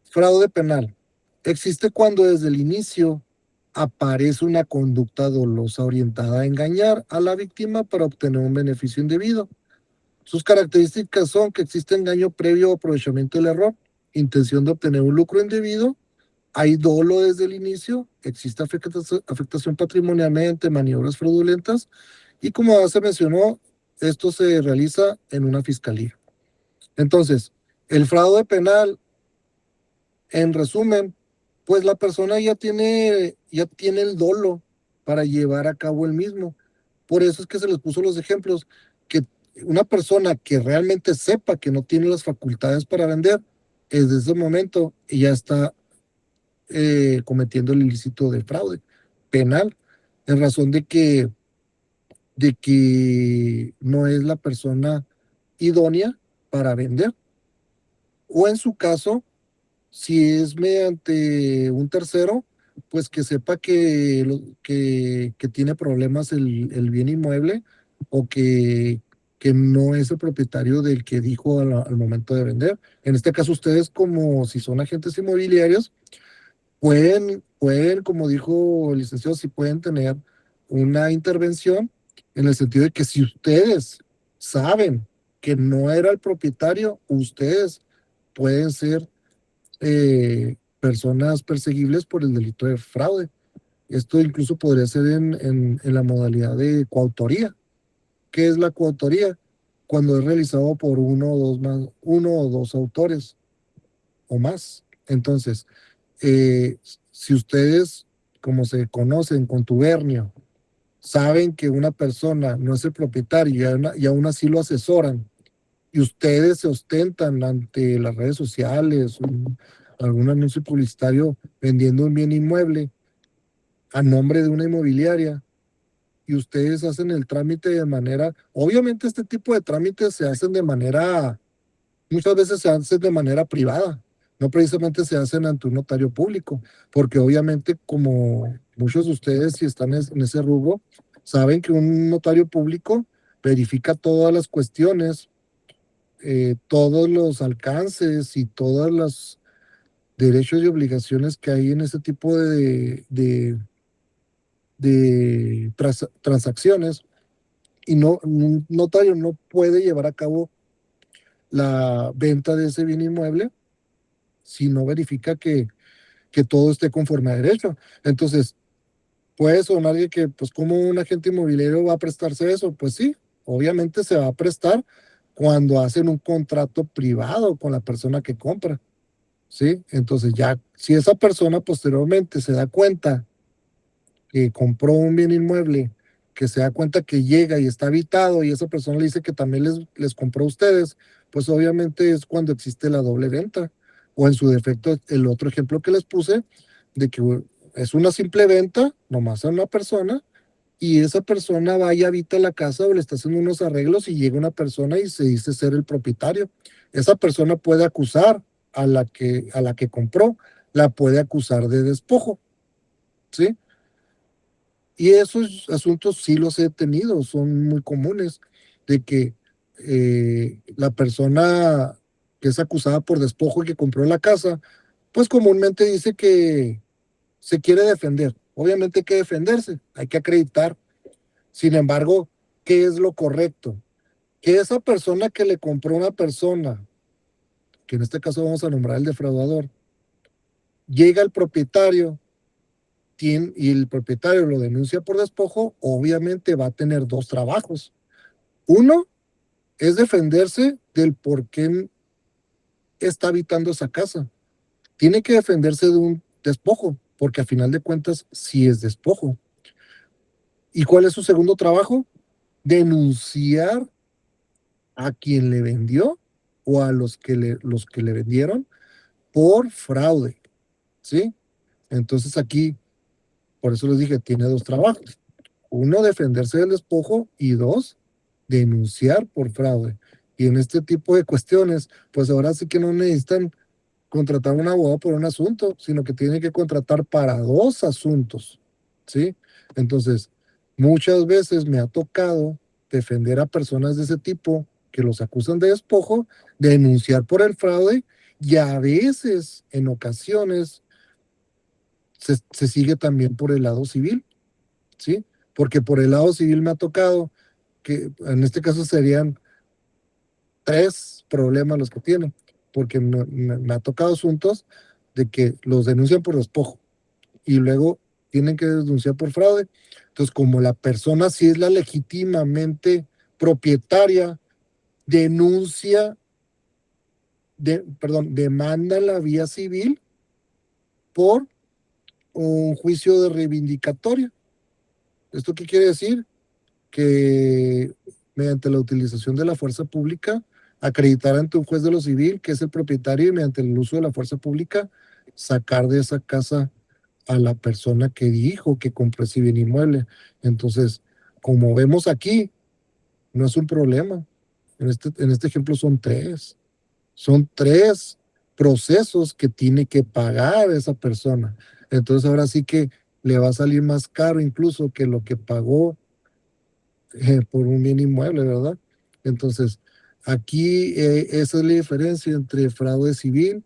[SPEAKER 2] Fraude penal. Existe cuando desde el inicio aparece una conducta dolosa orientada a engañar a la víctima para obtener un beneficio indebido. Sus características son que existe engaño previo o aprovechamiento del error, intención de obtener un lucro indebido, hay dolo desde el inicio, existe afectación patrimonialmente, maniobras fraudulentas, y como ya se mencionó, esto se realiza en una fiscalía. Entonces, el fraude penal, en resumen, pues la persona ya tiene el dolo para llevar a cabo el mismo. Por eso es que se les puso los ejemplos, que una persona que realmente sepa que no tiene las facultades para vender, desde ese momento ya está cometiendo el ilícito de fraude penal, en razón de que no es la persona idónea para vender. O en su caso, si es mediante un tercero, pues que sepa que tiene problemas el bien inmueble, o que no es el propietario del que dijo al momento de vender. En este caso, ustedes, como si son agentes inmobiliarios, pueden, como dijo el licenciado, si pueden tener una intervención, en el sentido de que si ustedes saben que no era el propietario, ustedes pueden ser personas perseguibles por el delito de fraude. Esto incluso podría ser en la modalidad de coautoría. ¿Qué es la coautoría? Cuando es realizado por uno o dos autores o más. Entonces, si ustedes, como se conoce en contubernio, saben que una persona no es el propietario y aún así lo asesoran, y ustedes se ostentan ante las redes sociales, algún anuncio publicitario vendiendo un bien inmueble a nombre de una inmobiliaria, y ustedes hacen el trámite de manera, obviamente este tipo de trámites se hacen de manera, muchas veces se hacen de manera privada, no precisamente se hacen ante un notario público, porque obviamente como muchos de ustedes si están en ese rubro, saben que un notario público verifica todas las cuestiones, todos los alcances y todos los derechos y obligaciones que hay en ese tipo de transacciones, y no, un notario no puede llevar a cabo la venta de ese bien inmueble si no verifica que todo esté conforme a derecho. Entonces, puede sonar de que, pues, ¿cómo un agente inmobiliario va a prestarse eso? Pues sí, obviamente se va a prestar cuando hacen un contrato privado con la persona que compra, ¿sí? Entonces ya, si esa persona posteriormente se da cuenta que compró un bien inmueble, que se da cuenta que llega y está habitado y esa persona le dice que también les compró a ustedes, pues obviamente es cuando existe la doble venta. O en su defecto, el otro ejemplo que les puse, de que es una simple venta, nomás a una persona, y esa persona va y habita la casa o le está haciendo unos arreglos y llega una persona y se dice ser el propietario. Esa persona puede acusar a la que compró, la puede acusar de despojo, ¿sí? Y esos asuntos sí los he tenido, son muy comunes, de que la persona que es acusada por despojo y que compró la casa, pues comúnmente dice que se quiere defender. Obviamente hay que defenderse, hay que acreditar. Sin embargo, ¿qué es lo correcto? Que esa persona que le compró a una persona, que en este caso vamos a nombrar el defraudador, llega el propietario y el propietario lo denuncia por despojo, obviamente va a tener dos trabajos. Uno es defenderse del por qué está habitando esa casa. Tiene que defenderse de un despojo, porque a final de cuentas sí es despojo. ¿Y cuál es su segundo trabajo? Denunciar a quien le vendió o a los que le vendieron por fraude, ¿sí? Entonces aquí, por eso les dije, tiene dos trabajos. Uno, defenderse del despojo y dos, denunciar por fraude. Y en este tipo de cuestiones, pues ahora sí que no necesitan contratar un abogado por un asunto, sino que tienen que contratar para dos asuntos, ¿sí? Entonces, muchas veces me ha tocado defender a personas de ese tipo que los acusan de despojo, denunciar por el fraude y a veces, en ocasiones, se sigue también por el lado civil, ¿sí? Porque por el lado civil me ha tocado que en este caso serían tres problemas los que tienen, porque me ha tocado asuntos de que los denuncian por despojo y luego tienen que denunciar por fraude. Entonces, como la persona sí es la legítimamente propietaria, denuncia, demanda en la vía civil por un juicio de reivindicatoria. ¿Esto qué quiere decir? Que mediante la utilización de la fuerza pública, acreditar ante un juez de lo civil que es el propietario y mediante el uso de la fuerza pública, sacar de esa casa a la persona que dijo que compró ese bien inmueble. Entonces, como vemos aquí, no es un problema. En este ejemplo son tres procesos que tiene que pagar esa persona. Entonces ahora sí que le va a salir más caro incluso que lo que pagó por un bien inmueble, ¿verdad? Entonces, aquí esa es la diferencia entre fraude civil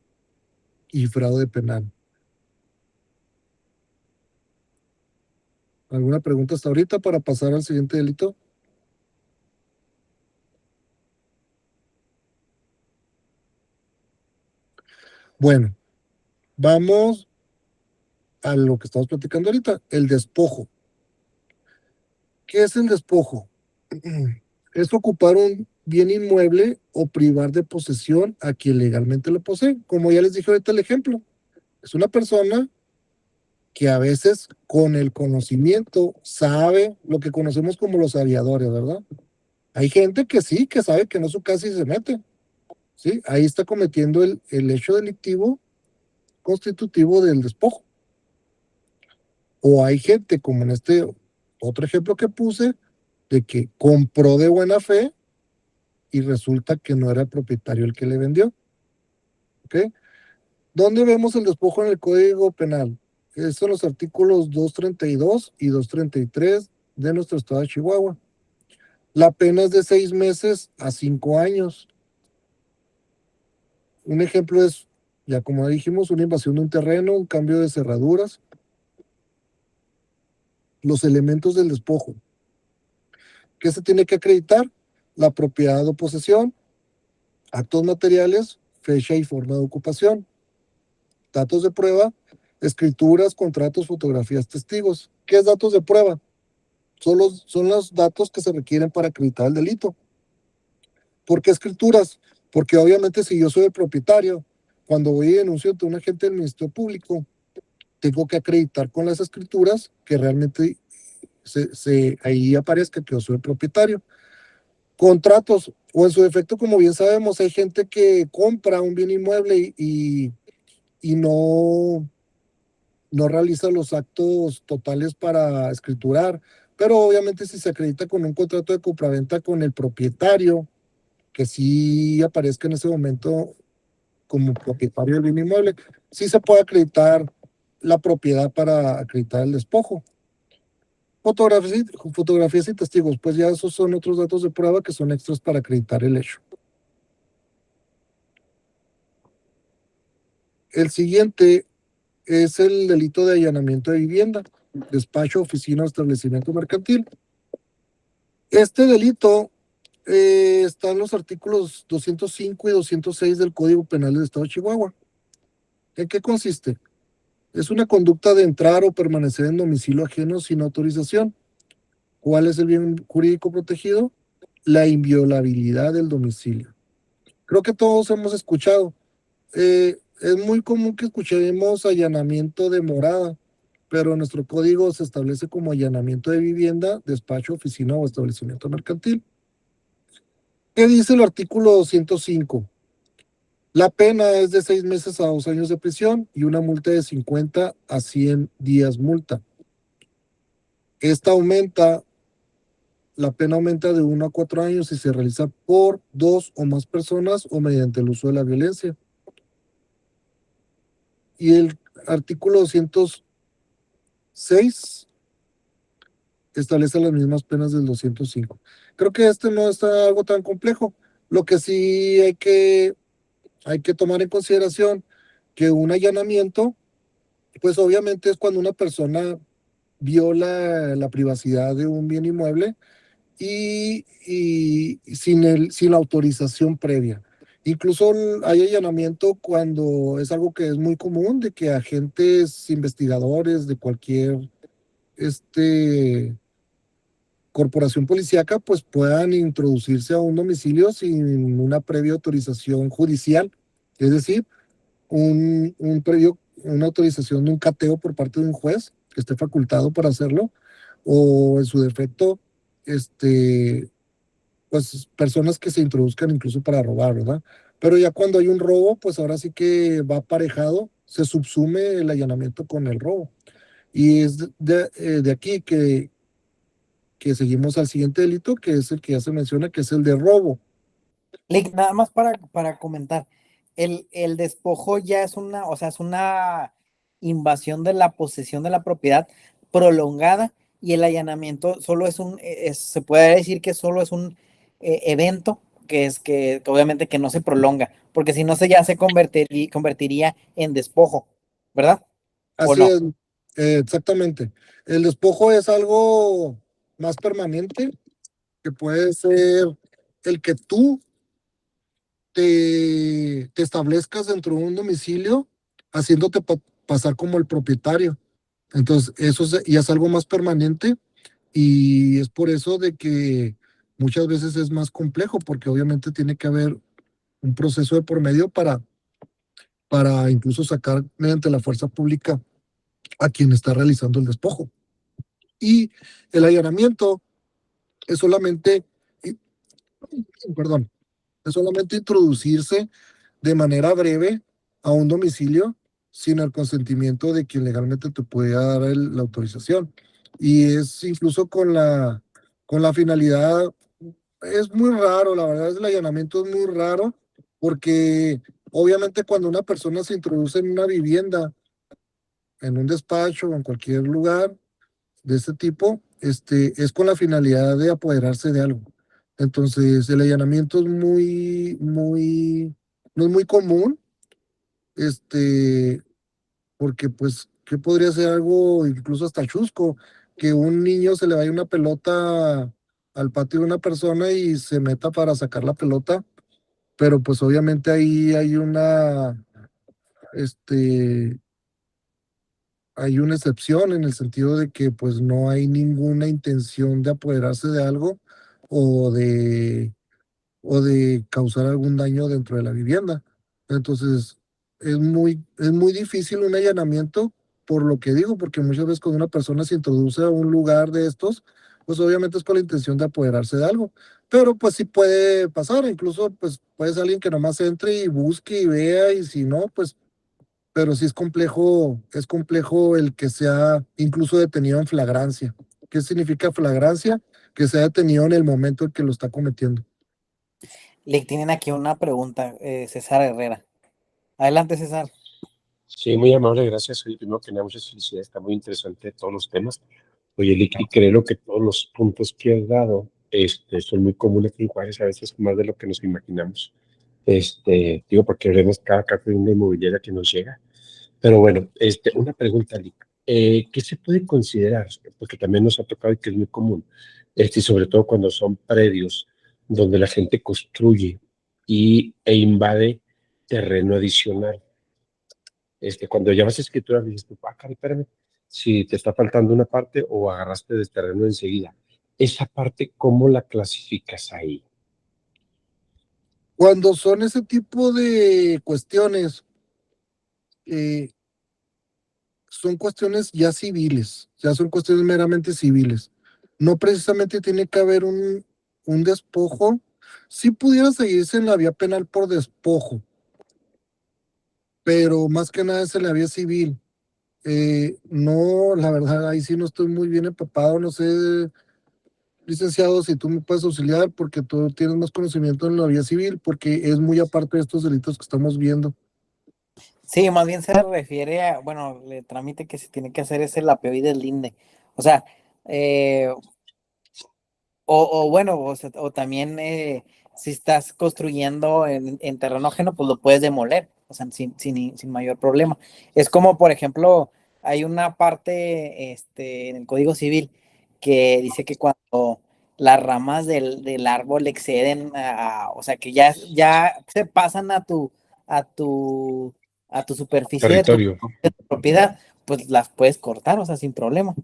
[SPEAKER 2] y fraude penal. ¿Alguna pregunta hasta ahorita para pasar al siguiente delito? Bueno, vamos a lo que estamos platicando ahorita, el despojo. ¿Qué es el despojo? Es ocupar un bien inmueble o privar de posesión a quien legalmente lo posee. Como ya les dije ahorita el ejemplo, es una persona que a veces con el conocimiento sabe lo que conocemos como los aviadores, ¿verdad? Hay gente que sí, que sabe que no es su casa y se mete, ¿sí? Ahí está cometiendo el hecho delictivo constitutivo del despojo. O hay gente, como en este Otro ejemplo que puse de que compró de buena fe y resulta que no era el propietario el que le vendió. ¿Ok? ¿Dónde vemos el despojo en el Código Penal? Son los artículos 232 y 233 de nuestro estado de Chihuahua. La pena es de 6 meses a 5 años. Un ejemplo es, ya como dijimos, una invasión de un terreno, un cambio de cerraduras. Los elementos del despojo. ¿Qué se tiene que acreditar? La propiedad o posesión, actos materiales, fecha y forma de ocupación, datos de prueba, escrituras, contratos, fotografías, testigos. ¿Qué es datos de prueba? Son los datos que se requieren para acreditar el delito. ¿Por qué escrituras? Porque obviamente si yo soy el propietario, cuando voy y denuncio ante un agente del Ministerio Público, tengo que acreditar con las escrituras que realmente ahí aparezca que yo soy el propietario. Contratos, o en su defecto, como bien sabemos, hay gente que compra un bien inmueble y no realiza los actos totales para escriturar, pero obviamente si se acredita con un contrato de compraventa con el propietario, que sí aparezca en ese momento como propietario del bien inmueble, sí se puede acreditar la propiedad para acreditar el despojo. Fotografías y testigos, pues ya esos son otros datos de prueba que son extras para acreditar el hecho. El siguiente es el delito de allanamiento de vivienda, despacho, oficina o establecimiento mercantil. Este delito está en los artículos 205 y 206 del Código Penal del Estado de Chihuahua. ¿En qué consiste? Es una conducta de entrar o permanecer en domicilio ajeno sin autorización. ¿Cuál es el bien jurídico protegido? La inviolabilidad del domicilio. Creo que todos hemos escuchado. Es muy común que escuchemos allanamiento de morada, pero en nuestro código se establece como allanamiento de vivienda, despacho, oficina o establecimiento mercantil. ¿Qué dice el artículo 205? La pena es de 6 meses a 2 años de prisión y una multa de 50 a 100 días multa. La pena aumenta de 1 a 4 años si se realiza por 2 o más personas o mediante el uso de la violencia. Y el artículo 206 establece las mismas penas del 205. Creo que este no está algo tan complejo. Lo que sí hay que tomar en consideración que un allanamiento, pues obviamente es cuando una persona viola la privacidad de un bien inmueble y sin la autorización previa. Incluso hay allanamiento cuando es algo que es muy común, de que agentes investigadores de cualquier corporación policíaca pues puedan introducirse a un domicilio sin una previa autorización judicial, es decir, una autorización de un cateo por parte de un juez que esté facultado para hacerlo, o en su defecto, pues personas que se introduzcan incluso para robar, ¿verdad? Pero ya cuando hay un robo, pues ahora sí que va aparejado, se subsume el allanamiento con el robo. Y es de aquí que seguimos al siguiente delito, que es el que ya se menciona, que es el de robo.
[SPEAKER 1] Nada más para comentar, el despojo ya es una, o sea, es una invasión de la posesión de la propiedad prolongada y el allanamiento solo se puede decir que solo es un evento que obviamente que no se prolonga, porque si no ya se convertiría en despojo, ¿verdad? ¿O
[SPEAKER 2] Así
[SPEAKER 1] no?
[SPEAKER 2] es, exactamente. El despojo es algo más permanente, que puede ser el que tú te establezcas dentro de un domicilio haciéndote pasar como el propietario. Entonces, ya es algo más permanente y es por eso de que muchas veces es más complejo, porque obviamente tiene que haber un proceso de por medio para incluso sacar mediante la fuerza pública a quien está realizando el despojo. Y el allanamiento es solamente, perdón, es solamente introducirse de manera breve a un domicilio sin el consentimiento de quien legalmente te puede dar la autorización. y es incluso con la finalidad, es muy raro, la verdad, el allanamiento es muy raro, porque obviamente cuando una persona se introduce en una vivienda, en un despacho o en cualquier lugar de este tipo, es con la finalidad de apoderarse de algo. Entonces, el allanamiento es no es muy común, este, porque pues, ¿qué podría ser algo incluso hasta chusco? Que un niño se le vaya una pelota al patio de una persona y se meta para sacar la pelota, pero pues obviamente ahí este, hay una excepción en el sentido de que pues no hay ninguna intención de apoderarse de algo o o de causar algún daño dentro de la vivienda. Entonces, es muy difícil un allanamiento, por lo que digo, porque muchas veces cuando una persona se introduce a un lugar de estos, pues obviamente es con la intención de apoderarse de algo. Pero pues sí puede pasar, incluso pues puede ser alguien que nomás entre y busque y vea, y si no, pues, pero sí es complejo el que sea incluso detenido en flagrancia. ¿Qué significa flagrancia? Que sea detenido en el momento en que lo está cometiendo.
[SPEAKER 1] Le tienen aquí una pregunta, César Herrera. Adelante, César.
[SPEAKER 4] Sí, muy amable, gracias. Oye, primero que nada, muchas felicidades. Está muy interesante todos los temas. Oye, Lick, y creo que todos los puntos que has dado son muy comunes en lugares, a veces más de lo que nos imaginamos. Digo, porque vemos cada caso de una inmobiliaria que nos llega. Pero bueno, una pregunta, Lick. ¿Qué se puede considerar? Porque también nos ha tocado y que es muy común, y sobre todo cuando son predios donde la gente construye e invade terreno adicional. Cuando llamas escritura, dices tú, ah, caray, espérame, si te está faltando una parte o agarraste del terreno enseguida. Esa parte, ¿cómo la clasificas ahí?
[SPEAKER 2] Cuando son ese tipo de cuestiones, eh, son cuestiones ya civiles, ya son cuestiones meramente civiles. No precisamente tiene que haber un despojo. Sí pudiera seguirse en la vía penal por despojo, pero más que nada es en la vía civil. No, la verdad, ahí sí no estoy muy bien empapado, no sé, licenciado, si tú me puedes auxiliar porque tú tienes más conocimiento en la vía civil, porque es muy aparte de estos delitos que estamos viendo.
[SPEAKER 1] Sí, más bien se refiere a, bueno, el trámite que se tiene que hacer es el apeo y deslinde. O sea, eh, o bueno, o también si estás construyendo en terreno ajeno, pues lo puedes demoler, o sea, sin mayor problema. Es como, por ejemplo, hay una parte en el Código Civil que dice que cuando las ramas del árbol exceden o sea, que ya se pasan a tu, a tu superficie
[SPEAKER 4] Territorio.
[SPEAKER 1] de tu propiedad, pues las puedes cortar, o sea, sin problema.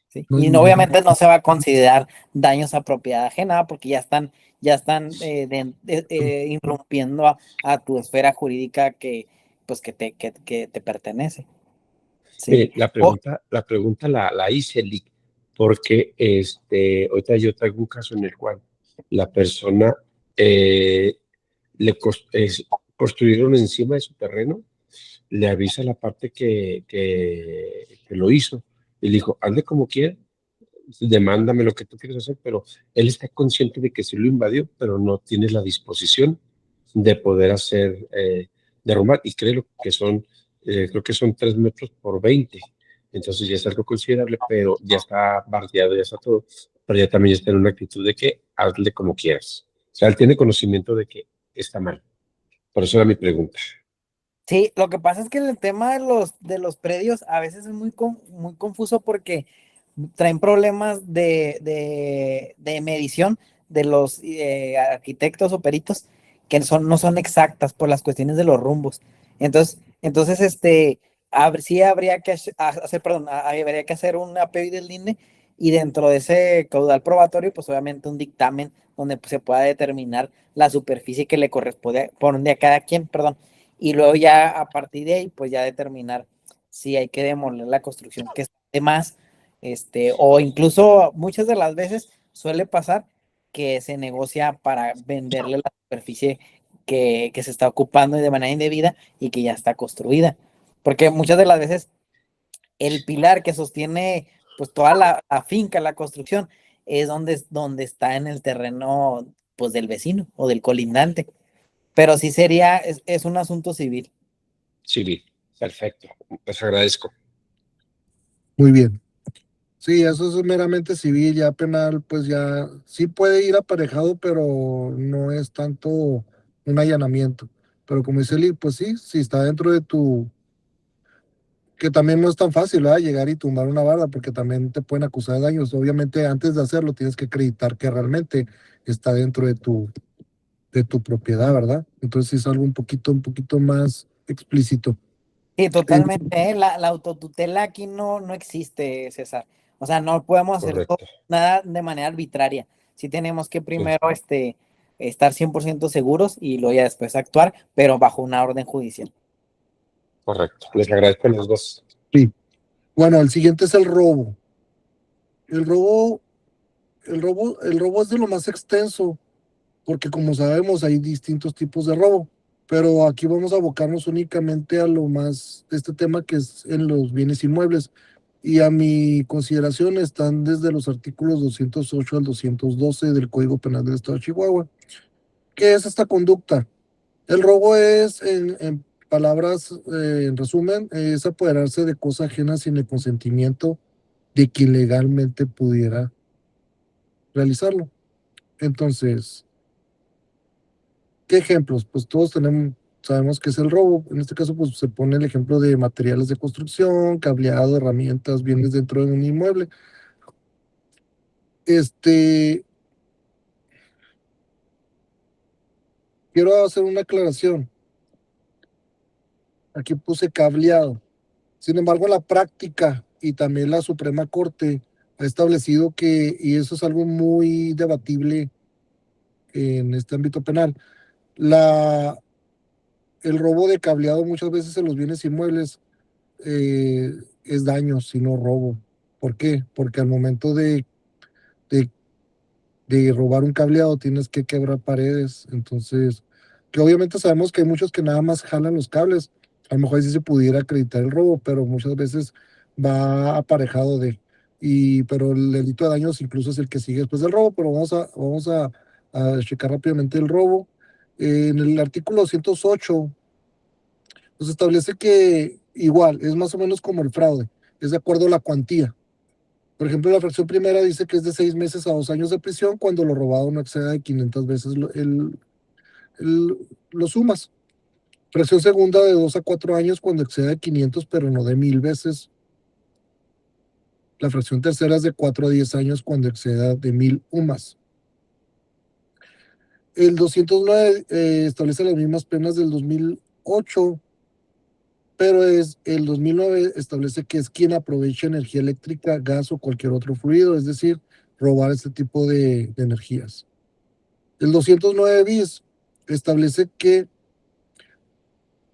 [SPEAKER 1] ¿Sí?
[SPEAKER 2] Muy
[SPEAKER 1] Y
[SPEAKER 2] bien.
[SPEAKER 1] obviamente no se va a considerar daños a propiedad ajena porque ya están irrumpiendo a tu esfera jurídica pues, que te pertenece. ¿Sí?
[SPEAKER 4] Mire, la pregunta la hice, Lick, porque ahorita yo traigo un caso en el cual la persona eh, construyeron encima de su terreno, le avisa la parte que lo hizo y le dijo, hazle como quiera, demándame lo que tú quieres hacer, pero él está consciente de que sí lo invadió, pero no tiene la disposición de poder hacer, derrumbar, y creo que son 3 metros por 20, entonces ya es algo considerable, pero ya está bardeado, ya está todo, pero ya también está en una actitud de que hazle como quieras. O sea, él tiene conocimiento de que está mal. Por eso era mi pregunta.
[SPEAKER 1] Sí, lo que pasa es que el tema de los predios a veces es muy confuso porque traen problemas de medición de los arquitectos o peritos que no son exactas por las cuestiones de los rumbos. Entonces, sí habría que hacer, perdón, habría que hacer un apeo y deslinde y dentro de ese caudal probatorio, pues obviamente un dictamen donde pues, se pueda determinar la superficie que le corresponde a cada quien, perdón, y luego ya a partir de ahí, pues ya determinar si hay que demoler la construcción que está de más, o incluso muchas de las veces suele pasar que se negocia para venderle la superficie que se está ocupando de manera indebida y que ya está construida. Porque muchas de las veces el pilar que sostiene pues toda la finca, la construcción, es donde está en el terreno, pues del vecino o del colindante. Pero sí es un asunto civil.
[SPEAKER 4] Civil. Perfecto. Les agradezco.
[SPEAKER 2] Muy bien. Sí, eso es meramente civil, ya penal, pues ya sí puede ir aparejado, pero no es tanto un allanamiento. Pero como dice Eli, pues sí, si está dentro de que también no es tan fácil, ¿verdad? Llegar y tumbar una barda, porque también te pueden acusar de daños. Obviamente, antes de hacerlo, tienes que acreditar que realmente está dentro de tu propiedad, ¿verdad? Entonces sí es algo un poquito más explícito.
[SPEAKER 1] Sí, totalmente, ¿eh? La autotutela aquí no existe, César. O sea, no podemos hacer
[SPEAKER 4] Correcto.
[SPEAKER 1] nada de manera arbitraria. Sí tenemos que
[SPEAKER 4] Sí,
[SPEAKER 1] primero estar 100% seguros y luego ya después actuar, pero bajo una orden judicial.
[SPEAKER 4] correcto. Les agradezco a los dos.
[SPEAKER 2] Sí. Bueno, el siguiente es el robo. El robo, el robo es de lo más extenso, porque como sabemos hay distintos tipos de robo, pero aquí vamos a abocarnos únicamente a lo más de este tema que es en los bienes inmuebles. Y a mi consideración están desde los artículos 208 al 212 del Código Penal del Estado de Chihuahua. ¿Qué es esta conducta? El robo es, en palabras, en resumen, es apoderarse de cosas ajenas sin el consentimiento de quien legalmente pudiera realizarlo. Entonces, ¿qué ejemplos? Pues todos sabemos que es el robo. En este caso, pues se pone el ejemplo de materiales de construcción, cableado, herramientas, bienes dentro de un inmueble. Este, quiero hacer una aclaración. Aquí puse cableado. Sin embargo, la práctica y también la Suprema Corte ha establecido que, y eso es algo muy debatible en este ámbito penal, la, el robo de cableado muchas veces en los bienes inmuebles es daño, sino robo. ¿Por qué? Porque al momento de, de robar un cableado tienes que quebrar paredes. Entonces, que obviamente sabemos que hay muchos que nada más jalan los cables. A lo mejor ahí sí se pudiera acreditar el robo, pero muchas veces va aparejado pero el delito de daños incluso es el que sigue después del robo, pero vamos a checar rápidamente el robo. En el artículo 208 nos establece que igual, es más o menos como el fraude, es de acuerdo a la cuantía. Por ejemplo, la fracción primera dice que es de 6 meses a 2 años de prisión cuando lo robado no exceda de 500 veces lo sumas. Fracción segunda de 2 a 4 años cuando exceda de 500, pero no de 1000 veces. La fracción tercera es de 4 a 10 años cuando exceda de 1000 o más. El 209 establece las mismas penas del 2008, pero el 2009 establece que es quien aprovecha energía eléctrica, gas o cualquier otro fluido, es decir, robar este tipo de energías. El 209 bis establece que,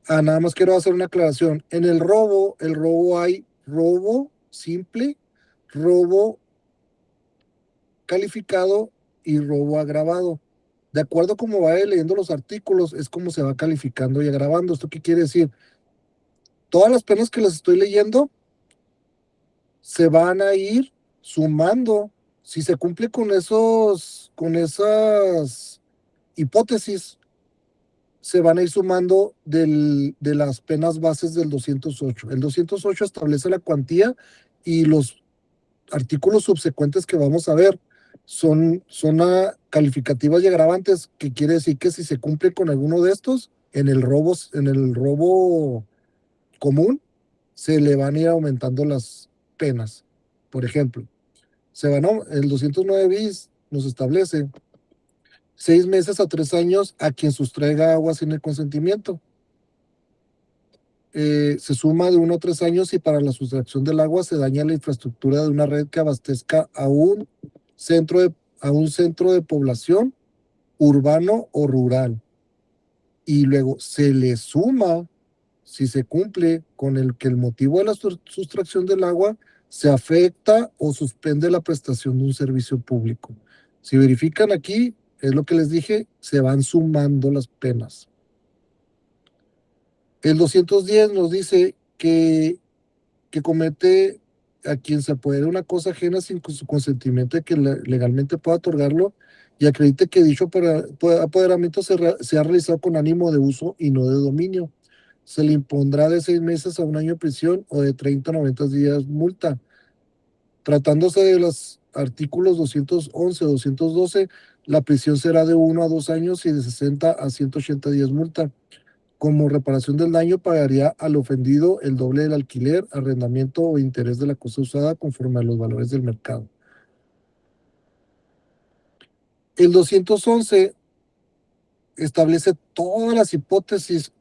[SPEAKER 2] nada más quiero hacer una aclaración, en el robo hay robo simple, robo calificado y robo agravado. De acuerdo a cómo vaya leyendo los artículos, es como se va calificando y agravando. ¿Esto qué quiere decir? Todas las penas que les estoy leyendo se van a ir sumando. Si se cumple con esas hipótesis, se van a ir sumando de las penas bases del 208. El 208 establece la cuantía y los artículos subsecuentes que vamos a ver son calificativas y agravantes, que quiere decir que si se cumple con alguno de estos, en el robo común, se le van a ir aumentando las penas. Por ejemplo, el 209 bis nos establece 6 meses a 3 años a quien sustraiga agua sin el consentimiento. Se suma de 1 a 3 años si para la sustracción del agua se daña la infraestructura de una red que abastezca a un centro de población urbano o rural. Y luego se le suma si se cumple con el que el motivo de la sustracción del agua se afecta o suspende la prestación de un servicio público. Si verifican aquí, es lo que les dije, se van sumando las penas. El 210 nos dice que comete a quien se apodere una cosa ajena sin su consentimiento de que legalmente pueda otorgarlo y acredite que dicho apoderamiento se ha realizado con ánimo de uso y no de dominio. Se le impondrá de 6 meses a 1 año de prisión o de 30 a 90 días multa. Tratándose de los artículos 211 o 212, la prisión será de 1 a 2 años y de 60 a 180 días multa. Como reparación del daño, pagaría al ofendido el doble del alquiler, arrendamiento o interés de la cosa usada conforme a los valores del mercado. El 211 establece todas las hipótesis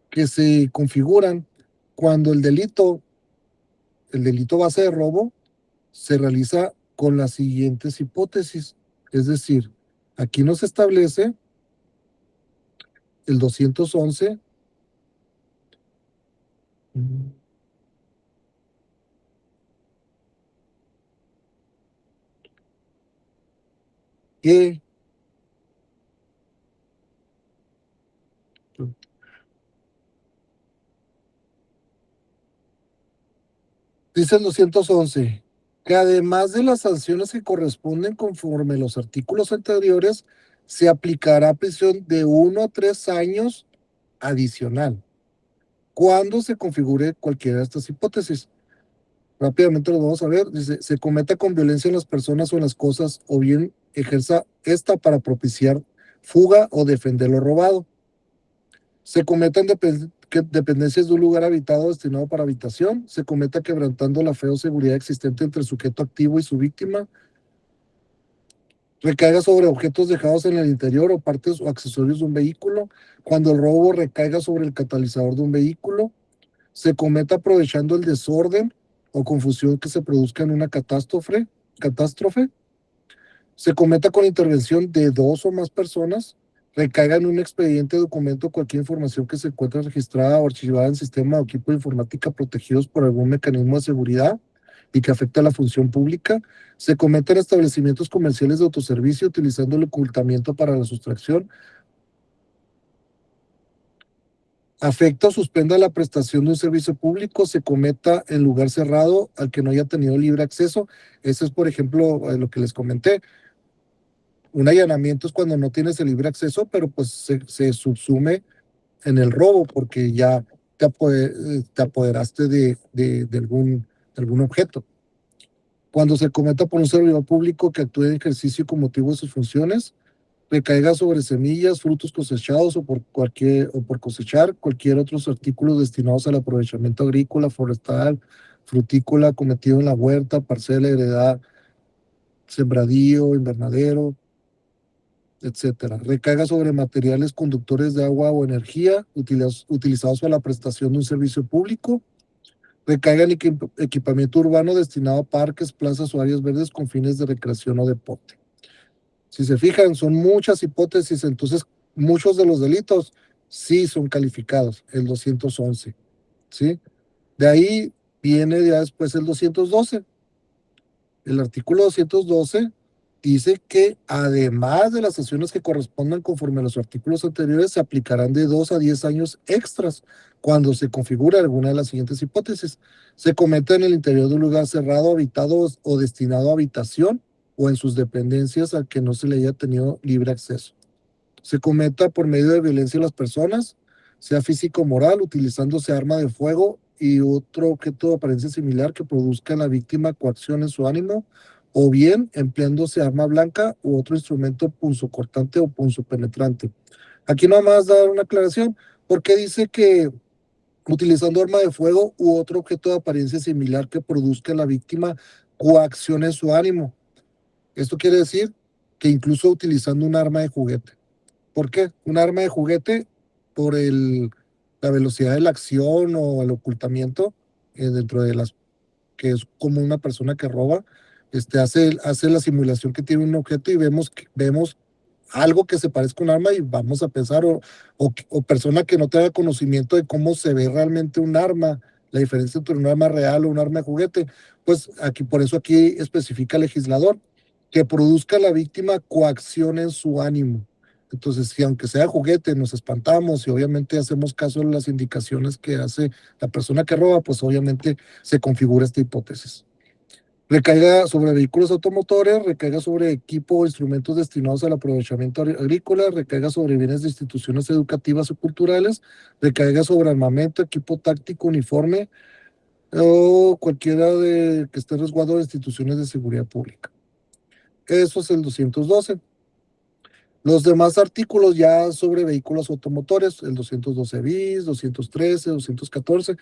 [SPEAKER 2] que se configuran cuando el delito base de robo se realiza con las siguientes hipótesis. Es decir, aquí nos establece el 211 que dice el 211 que además de las sanciones que corresponden conforme a los artículos anteriores, se aplicará prisión de 1 a 3 años adicional cuando se configure cualquiera de estas hipótesis. Rápidamente lo vamos a ver. Dice, se cometa con violencia en las personas o en las cosas, o bien ejerza esta para propiciar fuga o defender lo robado. Se cometa en dependencias de un lugar habitado destinado para habitación. Se cometa quebrantando la fe o seguridad existente entre el sujeto activo y su víctima. Recaiga sobre objetos dejados en el interior o partes o accesorios de un vehículo. Cuando el robo recaiga sobre el catalizador de un vehículo. Se cometa aprovechando el desorden o confusión que se produzca en una catástrofe. Se cometa con intervención de 2 o más personas. Recaiga en un expediente, documento o cualquier información que se encuentre registrada o archivada en sistema o equipo de informática protegidos por algún mecanismo de seguridad y que afecta a la función pública. Se cometa en establecimientos comerciales de autoservicio utilizando el ocultamiento para la sustracción. Afecta o suspenda la prestación de un servicio público, se cometa en lugar cerrado al que no haya tenido libre acceso. Eso es, por ejemplo, lo que les comenté. Un allanamiento es cuando no tienes el libre acceso, pero pues se subsume en el robo porque ya te apoderaste de algún objeto. Cuando se cometa por un servidor público que actúe en ejercicio con motivo de sus funciones, recaiga sobre semillas, frutos cosechados o por cosechar cualquier otros artículos destinados al aprovechamiento agrícola, forestal, frutícola, cometido en la huerta, parcela, heredad, sembradío, invernadero, etcétera. Recaiga sobre materiales conductores de agua o energía utilizados para la prestación de un servicio público. Recaiga en equipamiento urbano destinado a parques, plazas o áreas verdes con fines de recreación o deporte. Si se fijan, son muchas hipótesis, entonces muchos de los delitos sí son calificados, el 211, ¿sí? De ahí viene ya después el 212. El artículo 212 dice que además de las sanciones que correspondan conforme a los artículos anteriores, se aplicarán de 2 a 10 años extras cuando se configura alguna de las siguientes hipótesis. Se cometa en el interior de un lugar cerrado, habitado o destinado a habitación o en sus dependencias al que no se le haya tenido libre acceso. Se cometa por medio de violencia a las personas, sea físico o moral, utilizándose arma de fuego y otro objeto de apariencia similar que produzca en la víctima coacción en su ánimo, o bien empleándose arma blanca u otro instrumento punzocortante o punzopenetrante. Aquí nada más dar una aclaración, porque dice que utilizando arma de fuego u otro objeto de apariencia similar que produzca en la víctima coacción en su ánimo. Esto quiere decir que incluso utilizando un arma de juguete. ¿Por qué? Un arma de juguete por la velocidad de la acción o el ocultamiento dentro de las que es como una persona que roba, hace la simulación que tiene un objeto y vemos algo que se parezca a un arma y vamos a pensar, o persona que no tenga conocimiento de cómo se ve realmente un arma, la diferencia entre un arma real o un arma de juguete, pues por eso aquí especifica el legislador que produzca a la víctima coacción en su ánimo. Entonces, si aunque sea juguete, nos espantamos y obviamente hacemos caso a las indicaciones que hace la persona que roba, pues obviamente se configura esta hipótesis. Recaiga sobre vehículos automotores, recaiga sobre equipo o instrumentos destinados al aprovechamiento agrícola, recaiga sobre bienes de instituciones educativas o culturales, recaiga sobre armamento, equipo táctico, uniforme o cualquiera de que esté resguardo de instituciones de seguridad pública. Eso es el 212. Los demás artículos ya sobre vehículos automotores, el 212 bis, 213, 214,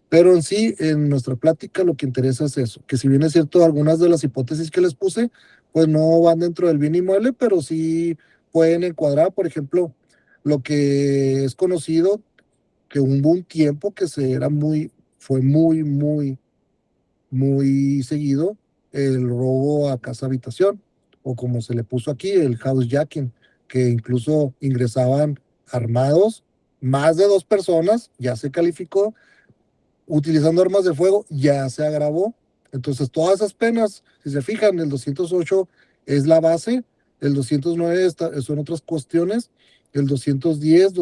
[SPEAKER 2] pero en sí, en nuestra plática lo que interesa es eso, que si bien es cierto, algunas de las hipótesis que les puse, pues no van dentro del bien inmueble, pero sí pueden encuadrar, por ejemplo, lo que es conocido, que hubo un tiempo que fue muy seguido el robo a casa habitación, o como se le puso aquí, el housejacking, que incluso ingresaban armados, más de 2 personas, ya se calificó, utilizando armas de fuego, ya se agravó. Entonces, todas esas penas, si se fijan, el 208 es la base, el 209 son otras cuestiones, el 210,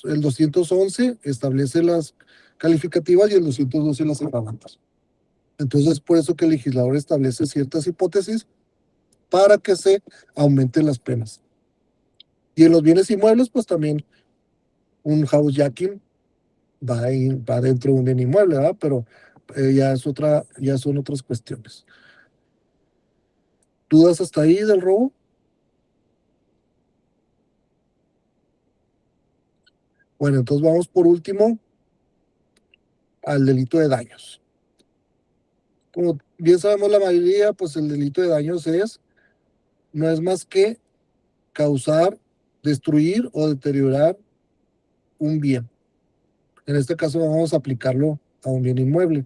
[SPEAKER 2] el 211 establece las calificativas y el 212 las agravantes. Entonces, por eso que el legislador establece ciertas hipótesis para que se aumenten las penas. Y en los bienes inmuebles, pues también un housejacking va dentro de un bien inmueble, ¿verdad? Pero ya son otras cuestiones. ¿Dudas hasta ahí del robo? Bueno, entonces vamos por último al delito de daños. Como bien sabemos la mayoría, pues el delito de daños no es más que causar, destruir o deteriorar un bien. En este caso vamos a aplicarlo a un bien inmueble.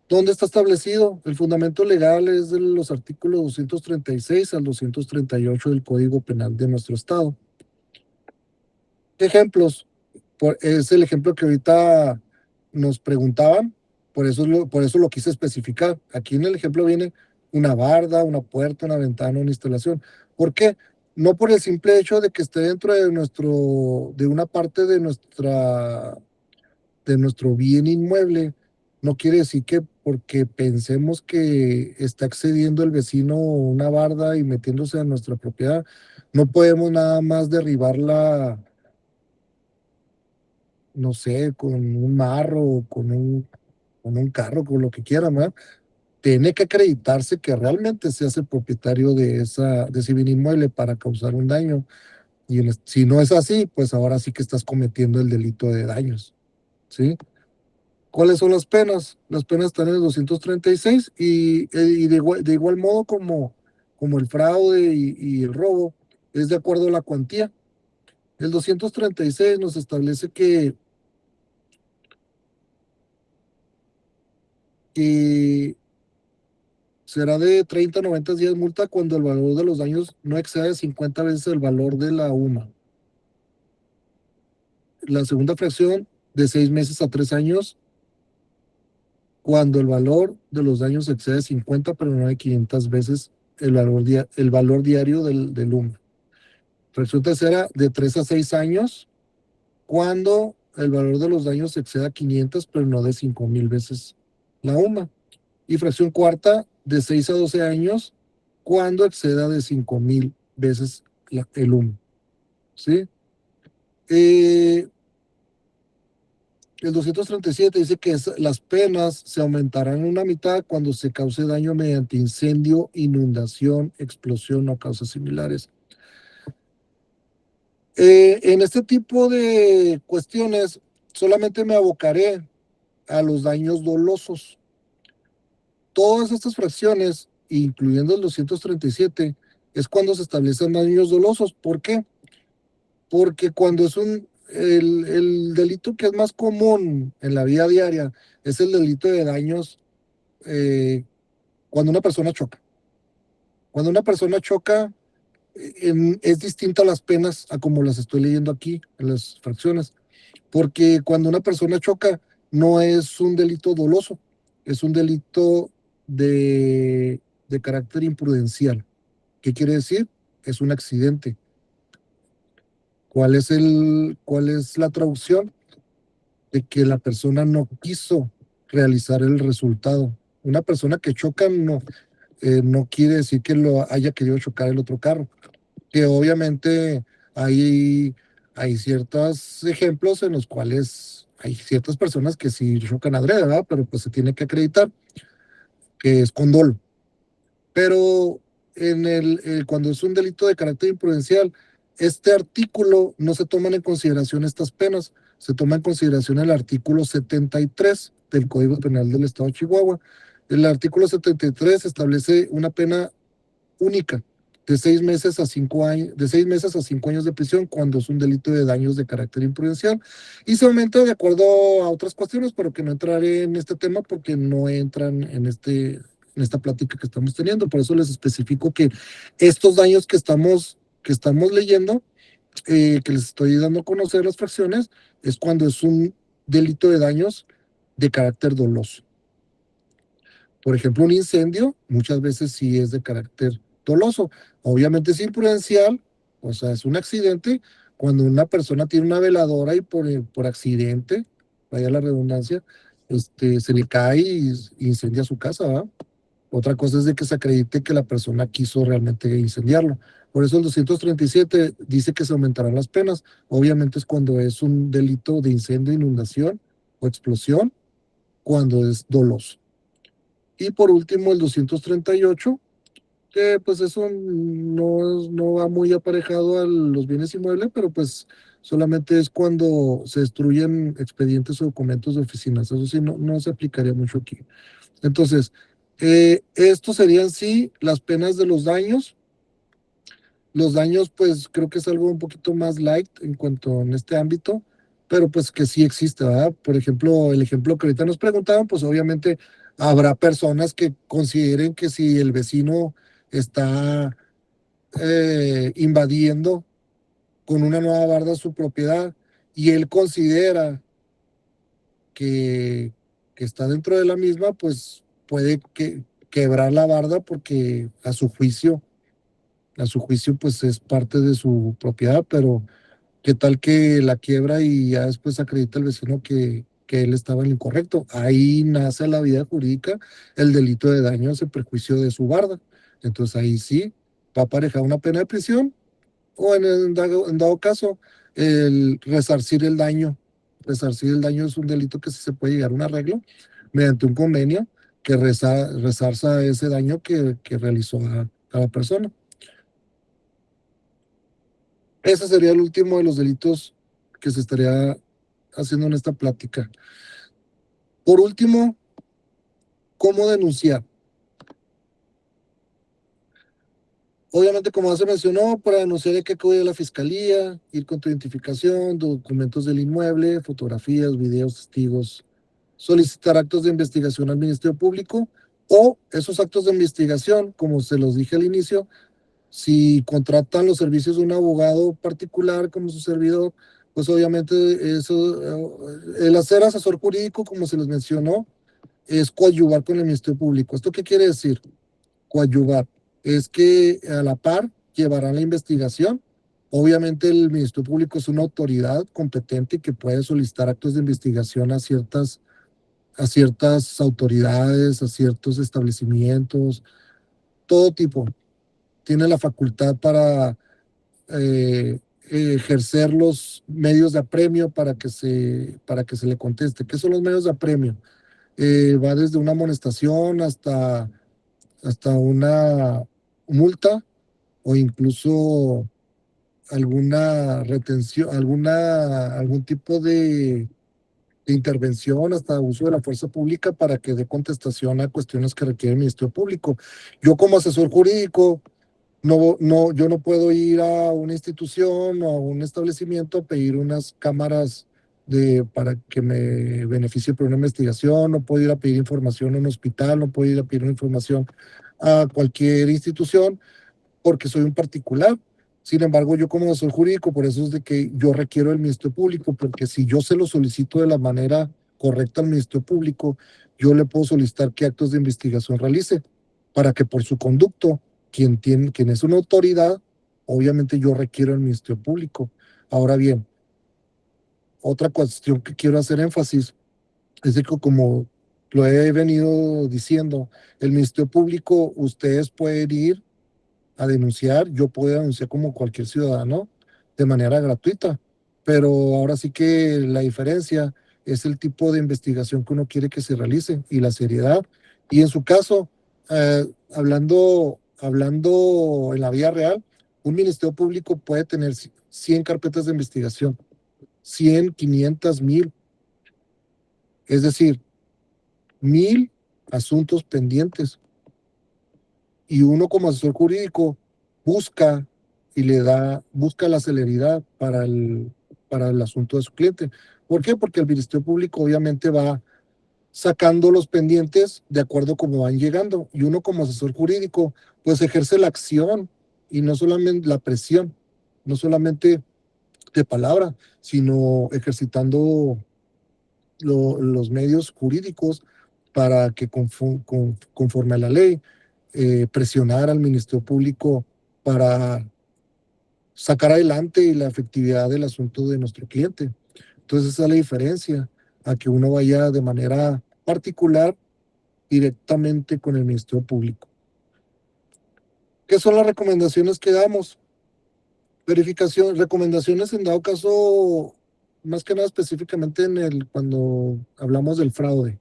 [SPEAKER 2] ¿Dónde está establecido? El fundamento legal es de los artículos 236 al 238 del Código Penal de nuestro estado. Ejemplos. Es el ejemplo que ahorita nos preguntaban, por eso lo quise especificar. Aquí en el ejemplo viene una barda, una puerta, una ventana, una instalación. ¿Por qué? No por el simple hecho de que esté dentro de una parte de nuestro bien inmueble, no quiere decir que porque pensemos que está accediendo el vecino una barda y metiéndose a nuestra propiedad, no podemos nada más derribarla, no sé, con un marro, con un carro, con lo que quieran, ¿verdad? Tiene que acreditarse que realmente se hace propietario de ese bien inmueble para causar un daño. Y si no es así, pues ahora sí que estás cometiendo el delito de daños, ¿sí? ¿Cuáles son las penas? Las penas están en el 236 y de igual modo como el fraude y el robo, es de acuerdo a la cuantía. El 236 nos establece que será de 30 a 90 días multa cuando el valor de los daños no excede 50 veces el valor de la UMA. La segunda fracción, de 6 meses a 3 años, cuando el valor de los daños excede 50, pero no de 500 veces el valor diario del UMA. Fracción tercera, de 3 a 6 años, cuando el valor de los daños exceda 500, pero no de 5,000 veces la UMA. Y fracción cuarta, de 6 a 12 años, cuando exceda de 5,000 veces el UMA. ¿Sí? El 237 dice que las penas se aumentarán una mitad cuando se cause daño mediante incendio, inundación, explosión o causas similares. En este tipo de cuestiones solamente me abocaré a los daños dolosos. Todas estas fracciones, incluyendo el 237, es cuando se establecen daños dolosos. ¿Por qué? Porque cuando el delito que es más común en la vida diaria es el delito de daños cuando una persona choca. Cuando una persona choca, es distinta a las penas a como las estoy leyendo aquí en las fracciones, porque cuando una persona choca no es un delito doloso, es un delito de carácter imprudencial. ¿Qué quiere decir? Es un accidente. ¿Cuál es la traducción? De que la persona no quiso realizar el resultado. Una persona que choca no quiere decir que lo haya querido chocar el otro carro. Que obviamente hay, hay ciertos ejemplos en los cuales hay ciertas personas que sí chocan adrede, ¿verdad? Pero pues se tiene que acreditar que es con dolo. Pero cuando es un delito de carácter imprudencial, este artículo no se toman en consideración estas penas, se toma en consideración el artículo 73 del Código Penal del Estado de Chihuahua. El artículo 73 establece una pena única de 6 meses a 5 años, de 6 meses a 5 años de prisión cuando es un delito de daños de carácter imprudencial, y se aumenta de acuerdo a otras cuestiones, pero que no entraré en este tema porque no entran en esta plática que estamos teniendo. Por eso les especifico que estos daños que estamos leyendo, que les estoy dando a conocer las fracciones, es cuando es un delito de daños de carácter doloso. Por ejemplo, un incendio muchas veces sí es de carácter doloso. Obviamente es imprudencial, o sea, es un accidente. Cuando una persona tiene una veladora y por accidente, vaya la redundancia, se le cae y incendia su casa, ¿verdad? Otra cosa es de que se acredite que la persona quiso realmente incendiarlo. Por eso el 237 dice que se aumentarán las penas. Obviamente es cuando es un delito de incendio, inundación o explosión, cuando es doloso. Y por último, el 238, que pues eso no va muy aparejado a los bienes inmuebles, pero pues solamente es cuando se destruyen expedientes o documentos de oficinas. Eso sí, no se aplicaría mucho aquí. Entonces, esto serían sí las penas de los daños. Los daños, pues creo que es algo un poquito más light en cuanto en este ámbito, pero pues que sí existe, ¿verdad? Por ejemplo, el ejemplo que ahorita nos preguntaban, pues obviamente habrá personas que consideren que si el vecino está invadiendo con una nueva barda su propiedad y él considera que está dentro de la misma, pues puede quebrar la barda porque a su juicio, pues es parte de su propiedad, pero qué tal que la quiebra y ya después acredita el vecino que él estaba en lo incorrecto. Ahí nace la vida jurídica el delito de daños en perjuicio de su barda. Entonces ahí sí va a aparejar una pena de prisión o en dado caso el resarcir el daño. Resarcir el daño es un delito que sí se puede llegar a un arreglo mediante un convenio que resarza ese daño que realizó a la persona. Ese sería el último de los delitos que se estaría haciendo en esta plática. Por último, ¿cómo denunciar? Obviamente, como ya se mencionó, para denunciar hay que acudir a la fiscalía, ir con tu identificación, documentos del inmueble, fotografías, videos, testigos, solicitar actos de investigación al Ministerio Público o esos actos de investigación, como se los dije al inicio, si contratan los servicios de un abogado particular como su servidor, pues obviamente el hacer asesor jurídico, como se les mencionó, es coadyuvar con el Ministerio Público. ¿Esto qué quiere decir? Coadyuvar. Es que a la par llevarán la investigación. Obviamente el Ministerio Público es una autoridad competente que puede solicitar actos de investigación a ciertas autoridades, a ciertos establecimientos, todo tipo. Tiene la facultad para ejercer los medios de apremio para que se le conteste. ¿Qué son los medios de apremio? Va desde una amonestación hasta una multa o incluso alguna retención, algún tipo de intervención, hasta uso de la fuerza pública para que dé contestación a cuestiones que requiere el Ministerio Público. Yo como asesor jurídico, yo no puedo ir a una institución o a un establecimiento a pedir unas cámaras para que me beneficie por una investigación, no puedo ir a pedir información a un hospital, no puedo ir a pedir una información a cualquier institución porque soy un particular. Sin embargo, yo como asesor jurídico, por eso es de que yo requiero el Ministerio Público, porque si yo se lo solicito de la manera correcta al Ministerio Público, yo le puedo solicitar qué actos de investigación realice, para que por su conducto, quien es una autoridad, obviamente yo requiero el Ministerio Público. Ahora bien, otra cuestión que quiero hacer énfasis es de que, como lo he venido diciendo, el Ministerio Público, ustedes pueden ir a denunciar, yo puedo denunciar como cualquier ciudadano de manera gratuita, pero ahora sí que la diferencia es el tipo de investigación que uno quiere que se realice y la seriedad. Y en su caso, hablando en la vida real, un Ministerio Público puede tener 100 carpetas de investigación, 100, 500, 1000, es decir, 1000 asuntos pendientes. Y uno como asesor jurídico busca busca la celeridad para el asunto de su cliente. ¿Por qué? Porque el Ministerio Público obviamente va sacando los pendientes de acuerdo a cómo van llegando. Y uno como asesor jurídico pues ejerce la acción y no solamente la presión, no solamente de palabra, sino ejercitando los medios jurídicos para que conforme a la ley presionar al Ministerio Público para sacar adelante la efectividad del asunto de nuestro cliente. Entonces esa es la diferencia a que uno vaya de manera particular directamente con el Ministerio Público. ¿Qué son las recomendaciones que damos? Verificación, recomendaciones en dado caso, más que nada específicamente cuando hablamos del fraude.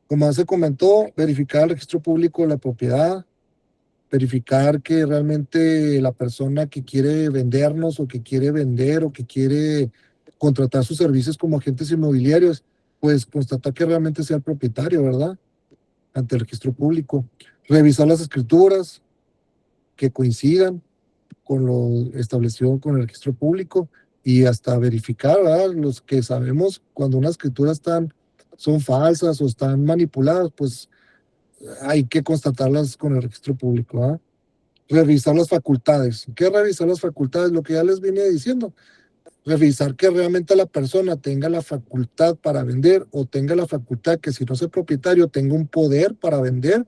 [SPEAKER 2] Como ya se comentó, verificar el registro público de la propiedad, verificar que realmente la persona que quiere vendernos o que quiere vender o que quiere contratar sus servicios como agentes inmobiliarios, pues constatar que realmente sea el propietario, ¿verdad? Ante el registro público. Revisar las escrituras que coincidan con lo establecido con el registro público y hasta verificar, ¿verdad? Los que sabemos cuando unas escrituras son falsas o están manipuladas, pues hay que constatarlas con el registro público, ¿verdad? Revisar las facultades. ¿Qué es revisar las facultades? Lo que ya les vine diciendo. Revisar que realmente la persona tenga la facultad para vender o tenga la facultad que, si no es el propietario, tenga un poder para vender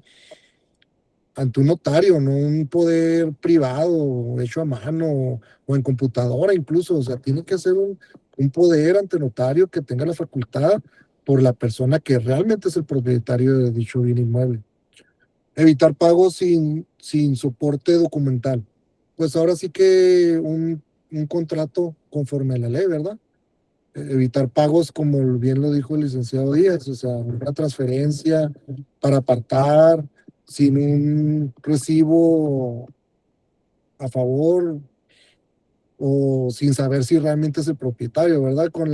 [SPEAKER 2] ante un notario, no un poder privado hecho a mano o en computadora incluso. O sea, tiene que ser un poder ante notario que tenga la facultad por la persona que realmente es el propietario de dicho bien inmueble. Evitar pagos sin soporte documental. Pues ahora sí que un contrato conforme a la ley, ¿verdad? Evitar pagos, como bien lo dijo el licenciado Díaz, o sea, una transferencia para apartar, sin un recibo a favor o sin saber si realmente es el propietario, ¿verdad? Con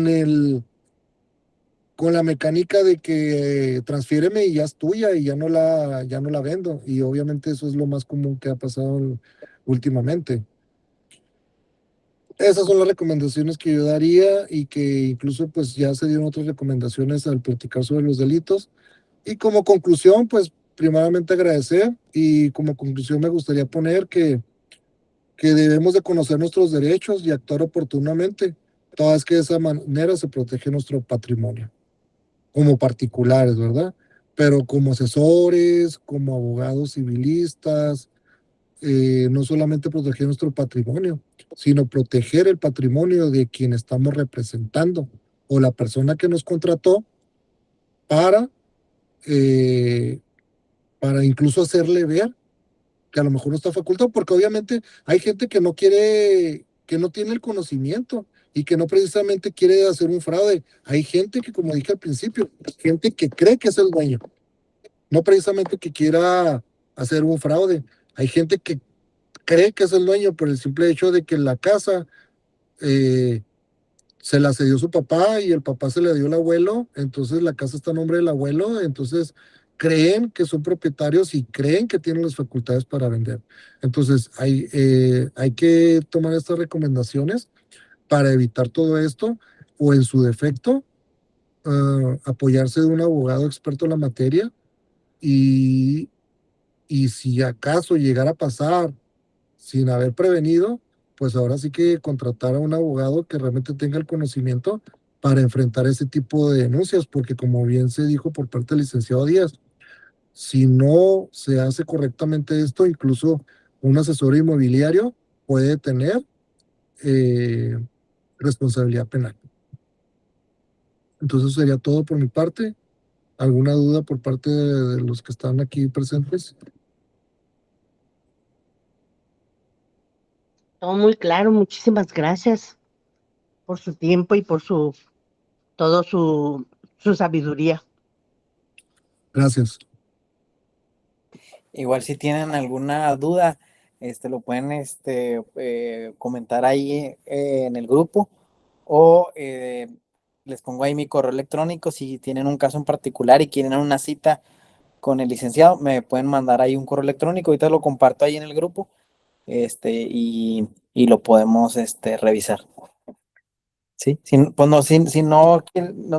[SPEAKER 2] el, con la mecánica de que transfiéreme y ya es tuya y ya no la vendo. Y obviamente eso es lo más común que ha pasado últimamente. Esas son las recomendaciones que yo daría y que incluso pues ya se dieron otras recomendaciones al platicar sobre los delitos. Y como conclusión, pues primeramente agradecer, y como conclusión me gustaría poner que debemos de conocer nuestros derechos y actuar oportunamente, toda vez que de esa manera se protege nuestro patrimonio, como particulares, ¿verdad? Pero como asesores, como abogados civilistas, no solamente proteger nuestro patrimonio, sino proteger el patrimonio de quien estamos representando o la persona que nos contrató para, eh, para incluso hacerle ver que a lo mejor no está facultado, porque obviamente hay gente que no quiere, que no tiene el conocimiento y que no precisamente quiere hacer un fraude. Hay gente que, como dije al principio, gente que cree que es el dueño, no precisamente que quiera hacer un fraude. Hay gente que cree que es el dueño por el simple hecho de que la casa eh, se la cedió su papá y el papá se la dio al abuelo, entonces la casa está a nombre del abuelo, entonces creen que son propietarios y creen que tienen las facultades para vender. Entonces hay que tomar estas recomendaciones para evitar todo esto, o en su defecto, apoyarse de un abogado experto en la materia, y, y si acaso llegara a pasar sin haber prevenido, pues ahora sí que contratar a un abogado que realmente tenga el conocimiento para enfrentar ese tipo de denuncias, porque como bien se dijo por parte del licenciado Díaz, si no se hace correctamente esto, incluso un asesor inmobiliario puede tener responsabilidad penal. Entonces sería todo por mi parte. ¿Alguna duda por parte de los que están aquí presentes?
[SPEAKER 3] Todo muy claro, muchísimas gracias por su tiempo y por todo su sabiduría.
[SPEAKER 2] Gracias.
[SPEAKER 1] Igual si tienen alguna duda, lo pueden comentar ahí en el grupo o les pongo ahí mi correo electrónico. Si tienen un caso en particular y quieren una cita con el licenciado, me pueden mandar ahí un correo electrónico. Ahorita lo comparto ahí en el grupo y lo podemos revisar. Sí, pues no, si no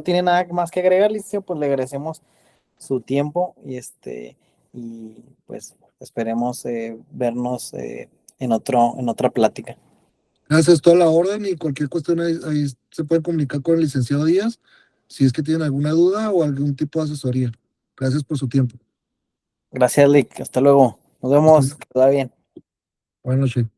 [SPEAKER 1] tiene nada más que agregar, licenciado, pues le agradecemos su tiempo y pues esperemos vernos en otra plática.
[SPEAKER 2] Gracias, toda la orden y cualquier cuestión ahí se puede comunicar con el licenciado Díaz si es que tienen alguna duda o algún tipo de asesoría. Gracias por su tiempo.
[SPEAKER 1] Gracias, Lick. Hasta luego. Nos vemos. Que te vaya bien.
[SPEAKER 2] Buenas noches.